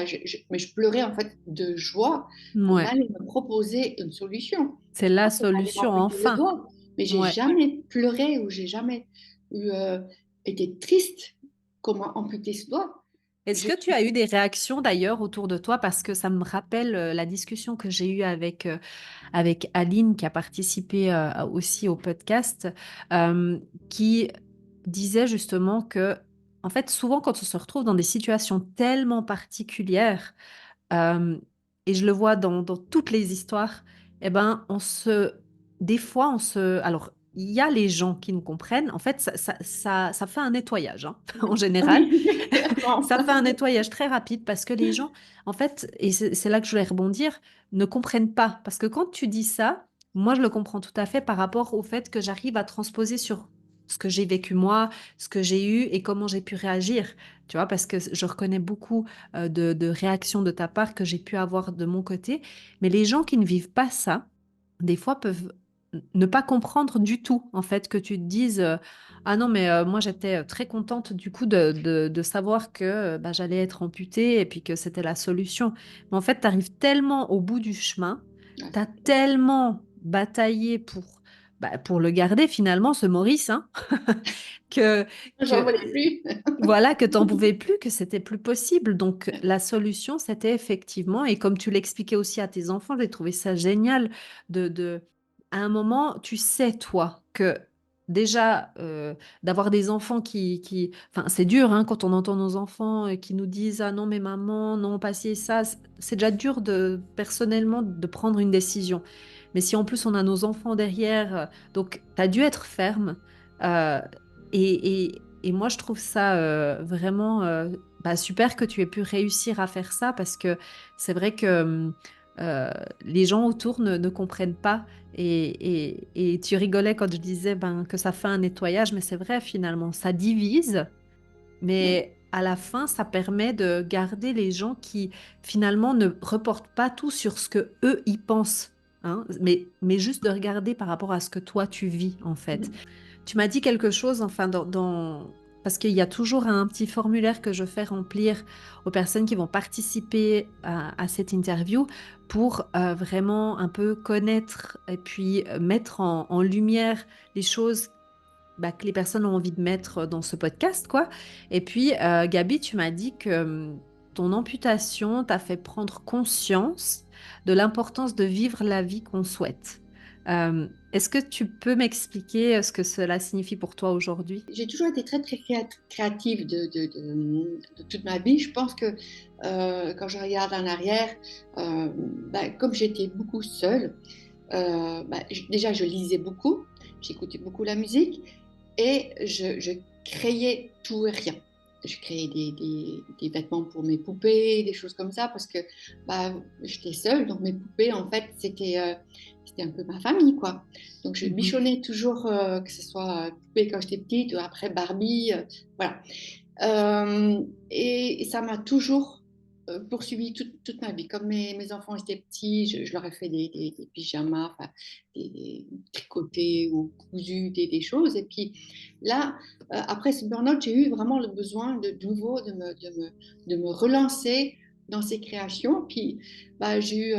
mais je pleurais en fait de joie qu'on Ouais, allait me proposer une solution. c'est Je la pensais qu'on allait solution m'amputer le enfin. doigt, mais j'ai Ouais. jamais pleuré ou j'ai jamais eu, été triste qu'on m'a amputé ce doigt. Est-ce Je que tu suis... as eu des réactions d'ailleurs autour de toi? Parce que ça me rappelle la discussion que j'ai eue avec Aline qui a participé aussi au podcast, qui disait justement que, en fait, souvent quand on se retrouve dans des situations tellement particulières, euh, et je le vois dans toutes les histoires, eh ben, des fois, alors, il y a les gens qui nous comprennent. En fait, ça fait un nettoyage, hein, en général. Oui, clairement. Ça fait un nettoyage très rapide parce que les gens, en fait, et c'est là que je voulais rebondir, ne comprennent pas. Parce que quand tu dis ça, moi, je le comprends tout à fait par rapport au fait que j'arrive à transposer sur ce que j'ai vécu moi, ce que j'ai eu et comment j'ai pu réagir. Tu vois, parce que je reconnais beaucoup de réactions de ta part que j'ai pu avoir de mon côté. Mais les gens qui ne vivent pas ça, des fois peuvent ne pas comprendre du tout, en fait, que tu te dises, ah non, mais moi j'étais très contente du coup de savoir que bah, j'allais être amputée et puis que c'était la solution. Mais en fait, tu arrives tellement au bout du chemin, Ouais, tu as tellement bataillé pour le garder finalement, ce Maurice, hein, que, j'en que, voulais plus. voilà, que t'en pouvais plus, que c'était plus possible. Donc la solution, c'était effectivement, et comme tu l'expliquais aussi à tes enfants, j'ai trouvé ça génial à un moment, tu sais toi que déjà d'avoir des enfants enfin c'est dur hein, quand on entend nos enfants qui nous disent ah non mais maman, non pas ci et ça, c'est déjà dur de personnellement de prendre une décision. Mais si en plus on a nos enfants derrière, donc tu as dû être ferme. euh, et moi, je trouve ça vraiment bah, super que tu aies pu réussir à faire ça parce que c'est vrai que les gens autour ne comprennent pas. Et tu rigolais quand je disais ben, que ça fait un nettoyage, mais c'est vrai finalement, ça divise, Oui. mais à la fin, ça permet de garder les gens qui finalement ne reportent pas tout sur ce que eux y pensent, hein, mais juste de regarder par rapport à ce que toi tu vis en fait. Tu m'as dit quelque chose, enfin, parce qu'il y a toujours un petit formulaire que je fais remplir aux personnes qui vont participer à cette interview pour vraiment un peu connaître et puis mettre en lumière les choses bah, que les personnes ont envie de mettre dans ce podcast, quoi. Et puis, Gabi, tu m'as dit que ton amputation t'a fait prendre conscience de l'importance de vivre la vie qu'on souhaite. Est-ce que tu peux m'expliquer ce que cela signifie pour toi aujourd'hui? J'ai toujours été très, très créative de toute ma vie. Je pense que quand je regarde en arrière, bah, comme j'étais beaucoup seule, bah, déjà je lisais beaucoup, j'écoutais beaucoup la musique et je créais tout et rien. Je créais des vêtements pour mes poupées, des choses comme ça, parce que bah, j'étais seule, donc mes poupées, en fait, c'était un peu ma famille, quoi. Donc je Mhm. bichonnais toujours, que ce soit poupée quand j'étais petite, ou après Barbie, voilà. Et ça m'a toujours poursuivi toute ma vie. Comme mes enfants étaient petits, je leur ai fait des pyjamas, enfin, des tricotés ou cousus, des choses. Et puis là, après ce burn-out, j'ai eu vraiment le besoin de nouveau de me relancer dans ces créations. Puis bah, j'ai eu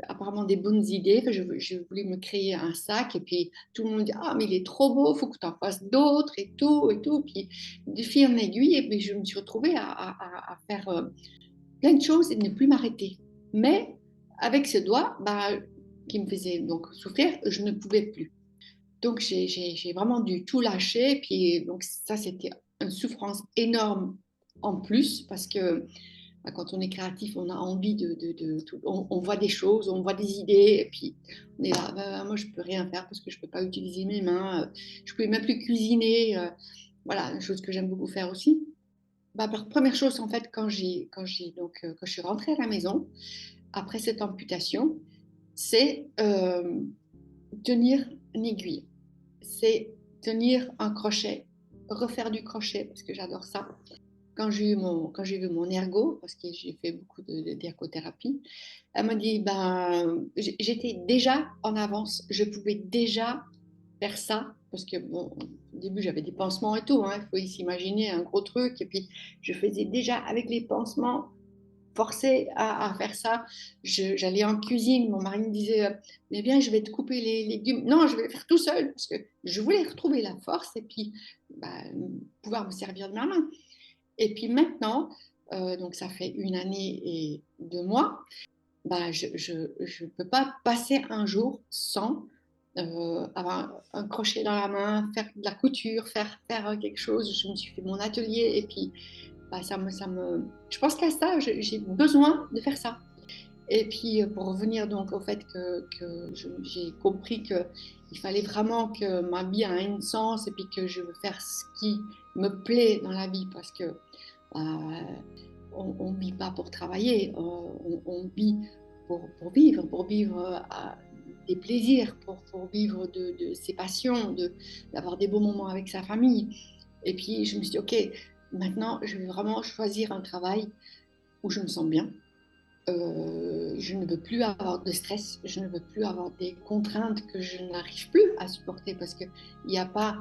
apparemment des bonnes idées. Je voulais me créer un sac et puis tout le monde dit ah mais il est trop beau, faut que tu en fasses d'autres et tout et tout. Puis de fil en aiguille, et puis je me suis retrouvée à faire plein de choses et de ne plus m'arrêter. Mais avec ce doigt bah, qui me faisait donc souffrir, je ne pouvais plus. Donc j'ai vraiment dû tout lâcher. Puis donc ça, c'était une souffrance énorme en plus parce que bah, quand on est créatif, on a envie on voit des choses, on voit des idées, et puis on est là, bah, moi je peux rien faire parce que je peux pas utiliser mes mains, je pouvais même plus cuisiner, voilà, une chose que j'aime beaucoup faire aussi. Bah, première chose en fait quand je suis rentrée à la maison après cette amputation, c'est tenir une aiguille, c'est tenir un crochet, refaire du crochet parce que j'adore ça. Quand j'ai vu mon ergo, parce que j'ai fait beaucoup d'ergothérapie, elle m'a dit, ben, j'étais déjà en avance, je pouvais déjà faire ça, parce que bon, au début j'avais des pansements et tout, hein, il faut s'imaginer un gros truc, et puis je faisais déjà avec les pansements, forcée à faire ça. J'allais en cuisine, mon mari me disait, mais bien, je vais te couper les légumes. Non, je vais le faire tout seul, parce que je voulais retrouver la force et puis bah, pouvoir me servir de ma main. Et puis maintenant, donc ça fait 1 année et 2 mois, bah, je peux pas passer un jour sans avoir un crochet dans la main, faire de la couture, faire quelque chose. Je me suis fait mon atelier et puis bah, je pense qu'à ça, j'ai besoin de faire ça. Et puis pour revenir donc au fait que j'ai compris qu'il fallait vraiment que ma vie a un sens et puis que je veux faire ce qui me plaît dans la vie parce que bah, on ne vit pas pour travailler, on vit pour vivre des plaisirs, pour vivre de ses passions, d'avoir des beaux moments avec sa famille. Et puis je me suis dit, ok, maintenant je vais vraiment choisir un travail où je me sens bien. Je ne veux plus avoir de stress, je ne veux plus avoir des contraintes que je n'arrive plus à supporter parce qu'il n'y a pas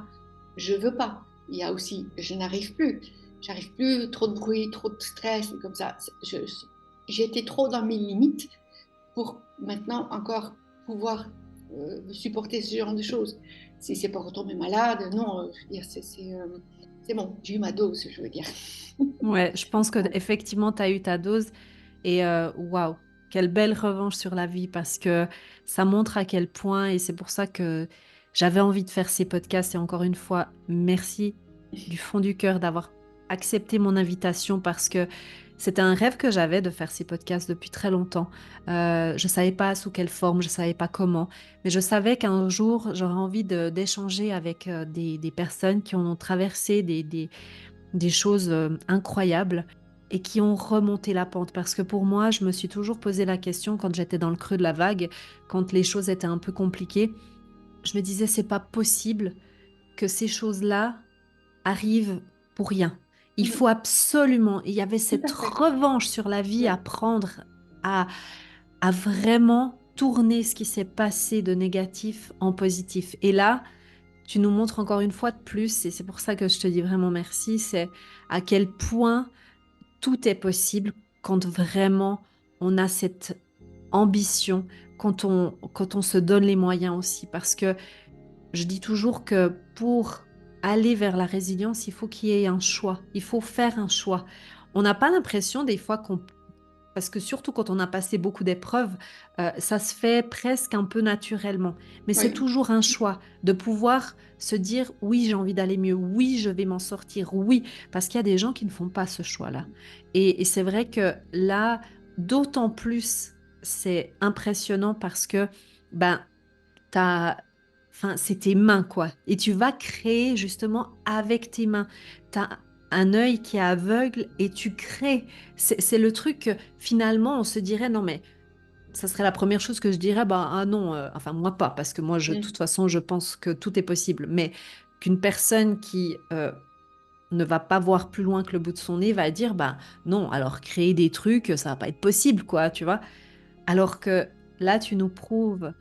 je veux pas, il y a aussi je n'arrive plus. J'arrive plus, trop de bruit, trop de stress, comme ça. J'ai été trop dans mes limites pour maintenant encore pouvoir supporter ce genre de choses. Si c'est pas retomber malade, non, je veux dire, c'est bon, j'ai eu ma dose, je veux dire. Ouais, je pense que effectivement, tu as eu ta dose et waouh, quelle belle revanche sur la vie parce que ça montre à quel point et c'est pour ça que j'avais envie de faire ces podcasts et encore une fois, merci du fond du cœur d'avoir accepté mon invitation parce que c'était un rêve que j'avais de faire ces podcasts depuis très longtemps. Je savais pas sous quelle forme, je savais pas comment, mais je savais qu'un jour j'aurais envie d'échanger avec des personnes qui ont traversé des choses incroyables et qui ont remonté la pente. Parce que pour moi, je me suis toujours posé la question quand j'étais dans le creux de la vague, quand les choses étaient un peu compliquées, je me disais, c'est pas possible que ces choses-là arrivent pour rien. Il faut absolument, il y avait Tout cette à fait. revanche sur la vie Oui. à prendre, à, à vraiment tourner ce qui s'est passé de négatif en positif. Et là, tu nous montres encore une fois de plus, et c'est pour ça que je te dis vraiment merci, c'est à quel point tout est possible quand vraiment on a cette ambition, quand on se donne les moyens aussi. Parce que je dis toujours que pour aller vers la résilience, il faut qu'il y ait un choix, il faut faire un choix. On n'a pas l'impression des fois qu'on parce que surtout quand on a passé beaucoup d'épreuves, ça se fait presque un peu naturellement. Mais c'est Oui. toujours un choix de pouvoir se dire oui, j'ai envie d'aller mieux, oui, je vais m'en sortir, oui, parce qu'il y a des gens qui ne font pas ce choix-là. Et c'est vrai que là, d'autant plus, c'est impressionnant parce que ben, t'as, enfin, c'est tes mains, quoi. Et tu vas créer justement avec tes mains. Tu as un œil qui est aveugle et tu crées. C'est le truc que finalement, on se dirait, non, mais ça serait la première chose que je dirais, bah, ah non, enfin, moi pas, parce que moi, de toute façon, je pense que tout est possible. Mais qu'une personne qui ne va pas voir plus loin que le bout de son nez va dire, bah non, alors créer des trucs, ça va pas être possible, quoi, tu vois. Alors que là, tu nous prouves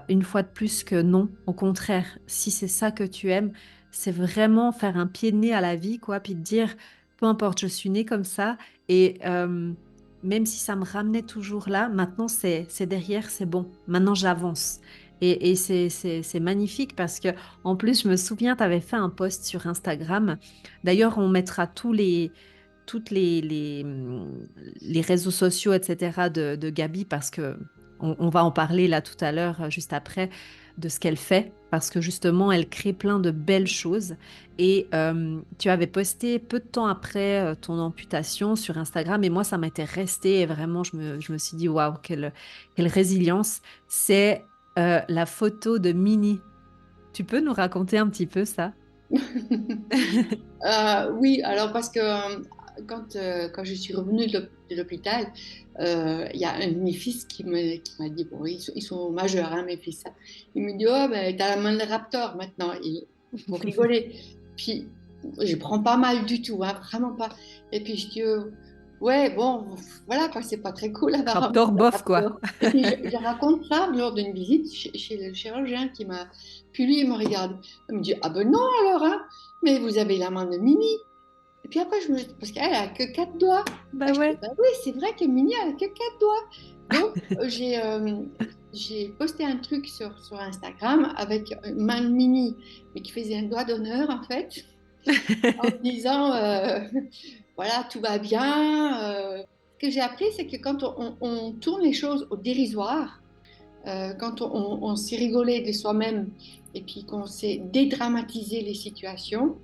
une fois de plus que non. Au contraire, si c'est ça que tu aimes, c'est vraiment faire un pied de nez à la vie, quoi, puis te dire, peu importe, je suis née comme ça, et même si ça me ramenait toujours là, maintenant c'est derrière, c'est bon. Maintenant j'avance. Et c'est magnifique parce que en plus, je me souviens, tu avais fait un post sur Instagram. D'ailleurs, on mettra toutes les réseaux sociaux, etc. de Gabi parce que on va en parler là tout à l'heure, juste après, de ce qu'elle fait parce que justement, elle crée plein de belles choses. Et tu avais posté peu de temps après ton amputation sur Instagram et moi, ça m'était resté et vraiment, je me suis dit, waouh, quelle résilience. C'est la photo de Minnie. Tu peux nous raconter un petit peu ça? Oui, alors parce que quand je suis revenue de l'hôpital, il y a un de mes fils qui m'a dit, bon, ils sont majeurs, hein, mes fils, hein. Il me dit, oh, ben, t'as la main de raptor maintenant, pour rigoler. Puis, je prends pas mal du tout, hein, vraiment pas. Et puis, je dis, Ouais, bon, voilà quoi, c'est pas très cool d'avoir un Raptor bof, quoi. raptor. Et puis je raconte ça lors d'une visite chez le chirurgien qui m'a. Puis lui, il me regarde. Il me dit, ah ben non alors, hein, mais vous avez la main de Mini. Et puis après, je me dis, parce qu'elle a que quatre doigts. Bah Ah, je dis, ouais. bah oui, c'est vrai que Mini, elle a que quatre doigts. Donc, j'ai posté un truc sur Instagram avec une main de Mini, mais qui faisait un doigt d'honneur en fait, en disant, voilà, tout va bien. Ce que j'ai appris, c'est que quand on tourne les choses au dérisoire, quand on s'est rigolé de soi-même et puis qu'on s'est dédramatisé les situations,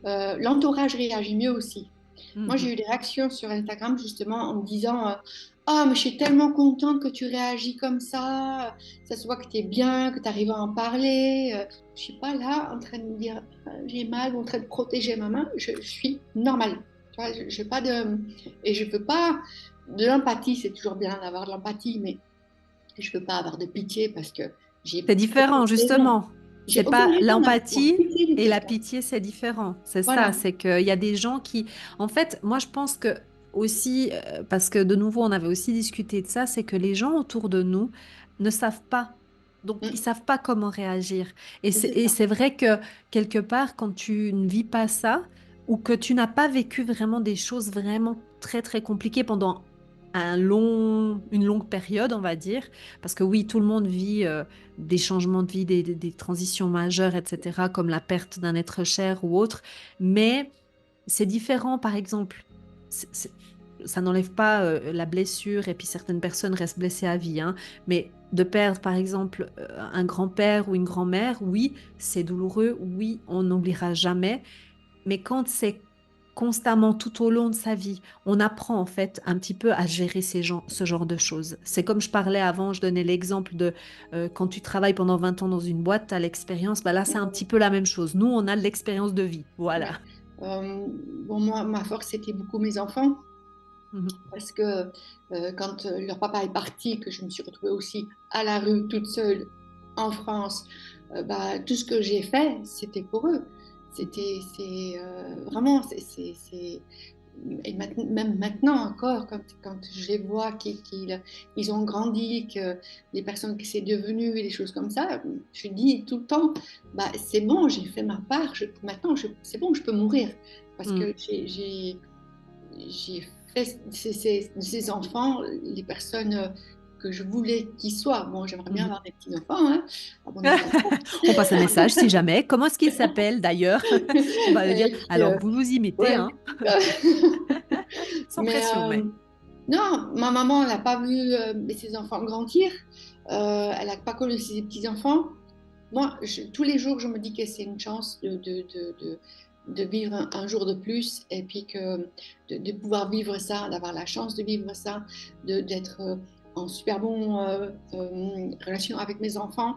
l'entourage réagit mieux aussi. Moi, j'ai Mhm. eu des réactions sur Instagram justement en me disant ah, mais je suis tellement contente que tu réagis comme ça se voit que tu es bien, que tu arrives à en parler. Je ne suis pas là en train de me dire j'ai mal ou en train de protéger ma main, je suis normale. Tu vois, je pas de. Et je veux pas. De l'empathie, c'est toujours bien d'avoir de l'empathie, mais je veux pas avoir de pitié parce que C'est j'ai différent, aucune raison. justement. J'ai C'est aucune pas raison d'avoir l'empathie pitié de et la quelqu'un. pitié, c'est différent. C'est ça, Voilà. c'est qu'il y a des gens qui... En fait, moi, je pense que aussi, parce que de nouveau, on avait aussi discuté de ça, c'est que les gens autour de nous ne savent pas. Donc, ils Mm. savent pas comment réagir. C'est Et ça. c'est vrai que quelque part, quand tu ne vis pas ça, ou que tu n'as pas vécu vraiment des choses vraiment très, très compliquées pendant une longue période, on va dire, parce que oui, tout le monde vit des changements de vie, des transitions majeures, etc., comme la perte d'un être cher ou autre. Mais c'est différent, par exemple. Ça n'enlève pas la blessure, et puis certaines personnes restent blessées à vie, hein. Mais de perdre, par exemple, un grand-père ou une grand-mère, oui, c'est douloureux, oui, on n'oubliera jamais. Mais quand c'est constamment tout au long de sa vie, on apprend en fait un petit peu à gérer ce genre de choses. C'est comme je parlais avant, je donnais l'exemple de quand tu travailles pendant 20 ans dans une boîte, tu as l'expérience, bah là c'est un petit peu la même chose. Nous, on a de l'expérience de vie. Voilà. Ouais. Bon, moi, ma force, c'était beaucoup mes enfants, Mhm. parce que quand leur papa est parti, que je me suis retrouvée aussi à la rue toute seule en France, bah, tout ce que j'ai fait, c'était pour eux. C'est vraiment, et même maintenant encore, quand je les vois qu'ils ont grandi, que les personnes qui c'est devenu, des choses comme ça, je dis tout le temps, bah, c'est bon, j'ai fait ma part, maintenant c'est bon, je peux mourir. Parce Mm. que j'ai fait ces enfants, les personnes que je voulais qu'ils soient. Bon, j'aimerais bien Mhm. avoir des petits-enfants, hein, abandonnés. On passe un message si jamais. Comment est-ce qu'il s'appelle d'ailleurs? On va le dire. Et puis, Alors, vous nous imitez, ouais. hein? Sans Mais pression, mais. non, ma maman, elle n'a pas vu ses enfants grandir. Elle n'a pas connu ses petits-enfants. Moi, tous les jours, je me dis que c'est une chance de vivre un jour de plus et puis de pouvoir vivre ça, d'avoir la chance de vivre ça, d'être en super bon relation avec mes enfants.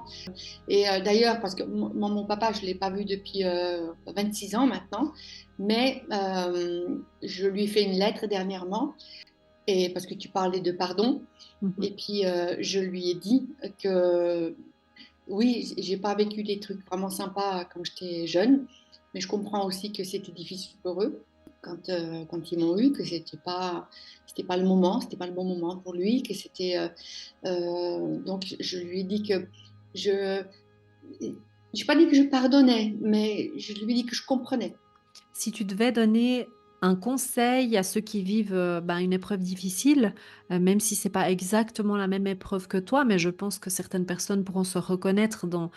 Et d'ailleurs, parce que mon papa, je ne l'ai pas vu depuis 26 ans maintenant, mais je lui ai fait une lettre dernièrement, et parce que tu parlais de pardon, Mhm. et puis je lui ai dit que oui, j'ai pas vécu des trucs vraiment sympas quand j'étais jeune, mais je comprends aussi que c'était difficile pour eux quand ils m'ont eu, que c'était pas le moment, c'était pas le bon moment pour lui, que c'était donc je lui ai dit que je j'ai pas dit que je pardonnais, mais je lui ai dit que je comprenais. Si tu devais donner un conseil à ceux qui vivent ben, une épreuve difficile, même si c'est pas exactement la même épreuve que toi, mais je pense que certaines personnes pourront se reconnaître dans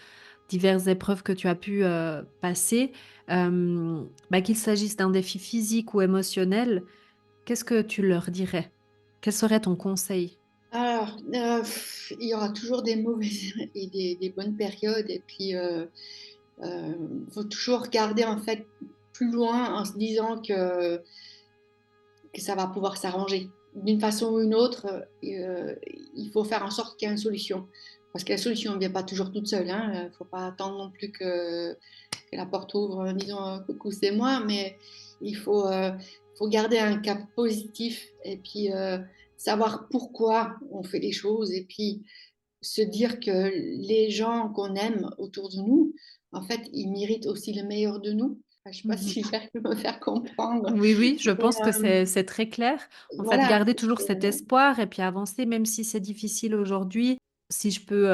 diverses épreuves que tu as pu passer, ben, qu'il s'agisse d'un défi physique ou émotionnel, qu'est-ce que tu leur dirais? Quel serait ton conseil? Alors, il y aura toujours des mauvaises et des bonnes périodes, et puis faut toujours regarder en fait plus loin en se disant que ça va pouvoir s'arranger. D'une façon ou une autre, il faut faire en sorte qu'il y ait une solution. Parce que la solution ne vient pas toujours toute seule. Il ne faut pas attendre non plus que la porte ouvre en disant coucou, c'est moi, mais il faut garder un cap positif et puis savoir pourquoi on fait les choses et puis se dire que les gens qu'on aime autour de nous, en fait, ils méritent aussi le meilleur de nous. Je ne sais pas Mmh. si j'arrive à me faire comprendre. Oui, oui, je Mais, pense que c'est très clair. En fait, voilà, garder toujours c'est, cet espoir et puis avancer, même si c'est difficile aujourd'hui. Si je peux,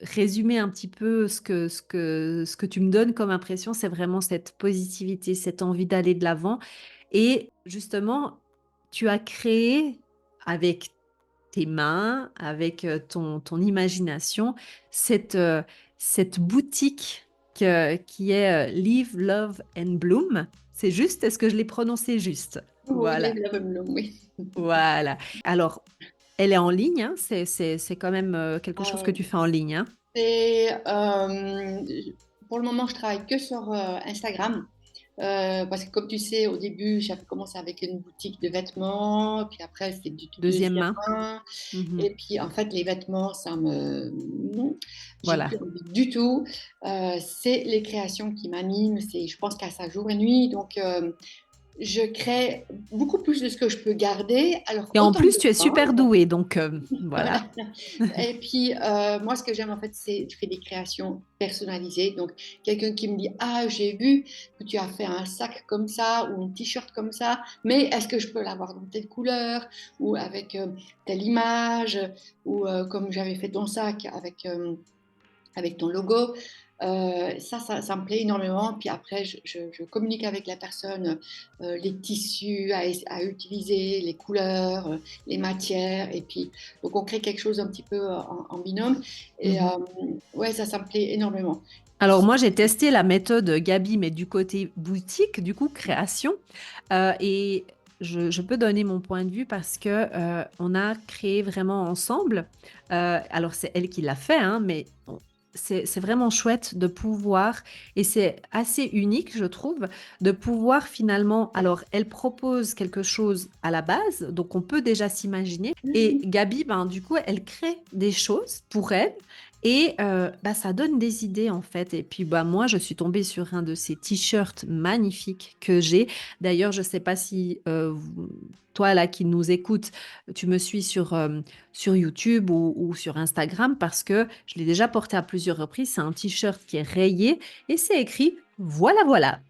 résumer un petit peu ce que tu me donnes comme impression, c'est vraiment cette positivité, cette envie d'aller de l'avant et justement, tu as créé avec tes mains, avec, ton imagination, cette, cette boutique qui est, Live, Love and Bloom. C'est juste? Est-ce que je l'ai prononcé juste? oui, les Voilà, Love, oui. voilà. Alors, elle est en ligne, hein? C'est quand même, quelque chose que Euh, tu fais en ligne, hein? c'est, pour le moment, je travaille que sur Instagram. Parce que comme tu sais, au début, j'avais commencé avec une boutique de vêtements, puis après, c'est du tout Deuxième deuxième main. main. Mmh. Et puis, en fait, les vêtements, ça me... Non, j'ai plus Voilà. envie du tout. C'est les créations qui m'animent. C'est, je pense qu'à ça jour et nuit. Donc, je crée beaucoup plus de ce que je peux garder. Alors, Et en autant plus, de tu es super vendre. douée, donc Voilà. voilà. Et puis, moi, ce que j'aime, en fait, c'est je fais des créations personnalisées. Donc, quelqu'un qui me dit, ah, j'ai vu que tu as fait un sac comme ça ou un t-shirt comme ça, mais est-ce que je peux l'avoir dans telle couleur ou avec telle image ou comme j'avais fait ton sac avec ton logo. Ça me plaît énormément. Puis après, je communique avec la personne les tissus à utiliser, les couleurs, les matières. Et puis, donc, on crée quelque chose un petit peu en binôme. Et Mmh. ouais, ça me plaît énormément. Alors moi, j'ai testé la méthode Gabi, mais du côté boutique, du coup, création. Et je peux donner mon point de vue parce que on a créé vraiment ensemble. Alors c'est elle qui l'a fait, hein, mais c'est vraiment chouette de pouvoir, et c'est assez unique, je trouve, de pouvoir finalement. Alors elle propose quelque chose à la base, donc on peut déjà s'imaginer. Et Mhm. Gabi, ben, du coup, elle crée des choses pour elle. Et bah, ça donne des idées en fait. Et puis bah, moi, je suis tombée sur un de ces t-shirts magnifiques que j'ai. D'ailleurs, je ne sais pas si toi là qui nous écoutes, tu me suis sur YouTube ou sur Instagram parce que je l'ai déjà porté à plusieurs reprises. C'est un t-shirt qui est rayé et c'est écrit voilà, voilà.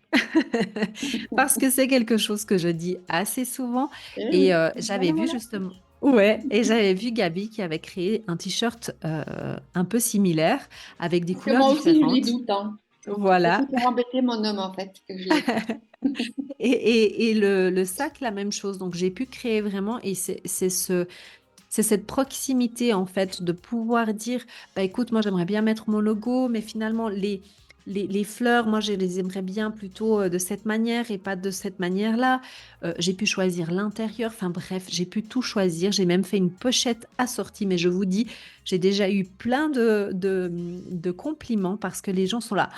Parce que c'est quelque chose que je dis assez souvent. Eh Et oui, j'avais voilà, vu voilà. justement. Ouais, et j'avais vu Gabi qui avait créé un t-shirt un peu similaire avec des Parce que couleurs moi aussi, je l'ai différentes. doute. Hein. C'est Voilà. tout pour embêter mon homme, en fait, que je l'ai fait. Et le sac, la même chose. Donc, j'ai pu créer vraiment, et c'est cette proximité, en fait, de pouvoir dire, bah, écoute, moi, j'aimerais bien mettre mon logo, mais finalement, les fleurs, moi, je les aimerais bien plutôt de cette manière et pas de cette manière-là. J'ai pu choisir l'intérieur. Enfin, bref, j'ai pu tout choisir. J'ai même fait une pochette assortie, mais je vous dis, j'ai déjà eu plein de compliments parce que les gens sont là.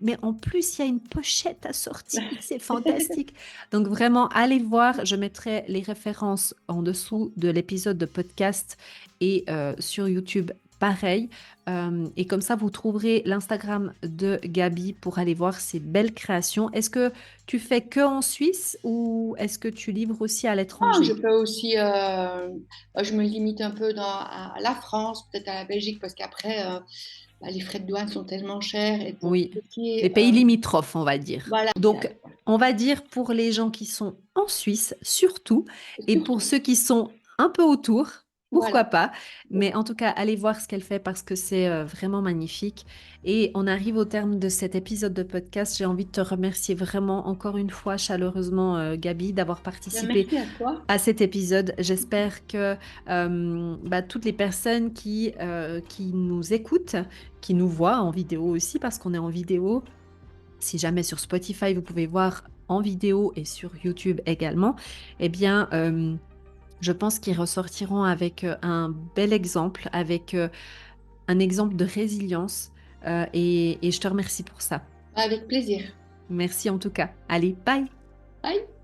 Mais en plus, il y a une pochette assortie, c'est fantastique. Donc vraiment, allez voir, je mettrai les références en dessous de l'épisode de podcast et sur YouTube, pareil. Et comme ça, vous trouverez l'Instagram de Gabi pour aller voir ses belles créations. Est-ce que tu fais que en Suisse ou est-ce que tu livres aussi à Ah, je l'étranger? peux aussi, je me limite un peu à la France, peut-être à la Belgique, parce qu'après, bah, les frais de douane sont tellement chers. Et pour Oui, tout ce qui les est, pays limitrophes, on va dire. voilà, Donc, on va dire pour les gens qui sont en Suisse, surtout, et pour surtout, ceux qui sont un peu autour, pourquoi voilà. pas. Mais en tout cas, allez voir ce qu'elle fait parce que c'est vraiment magnifique. Et on arrive au terme de cet épisode de podcast. J'ai envie de te remercier vraiment encore une fois chaleureusement, Gabi, d'avoir Bien, participé merci à toi. à cet épisode. J'espère que bah, toutes les personnes qui nous écoutent, qui nous voient en vidéo aussi, parce qu'on est en vidéo, si jamais sur Spotify, vous pouvez voir en vidéo et sur YouTube également, eh bien, je pense qu'ils ressortiront avec un bel exemple, avec un exemple de résilience. Et je te remercie pour ça. Avec plaisir. Merci en tout cas. Allez, bye! Bye.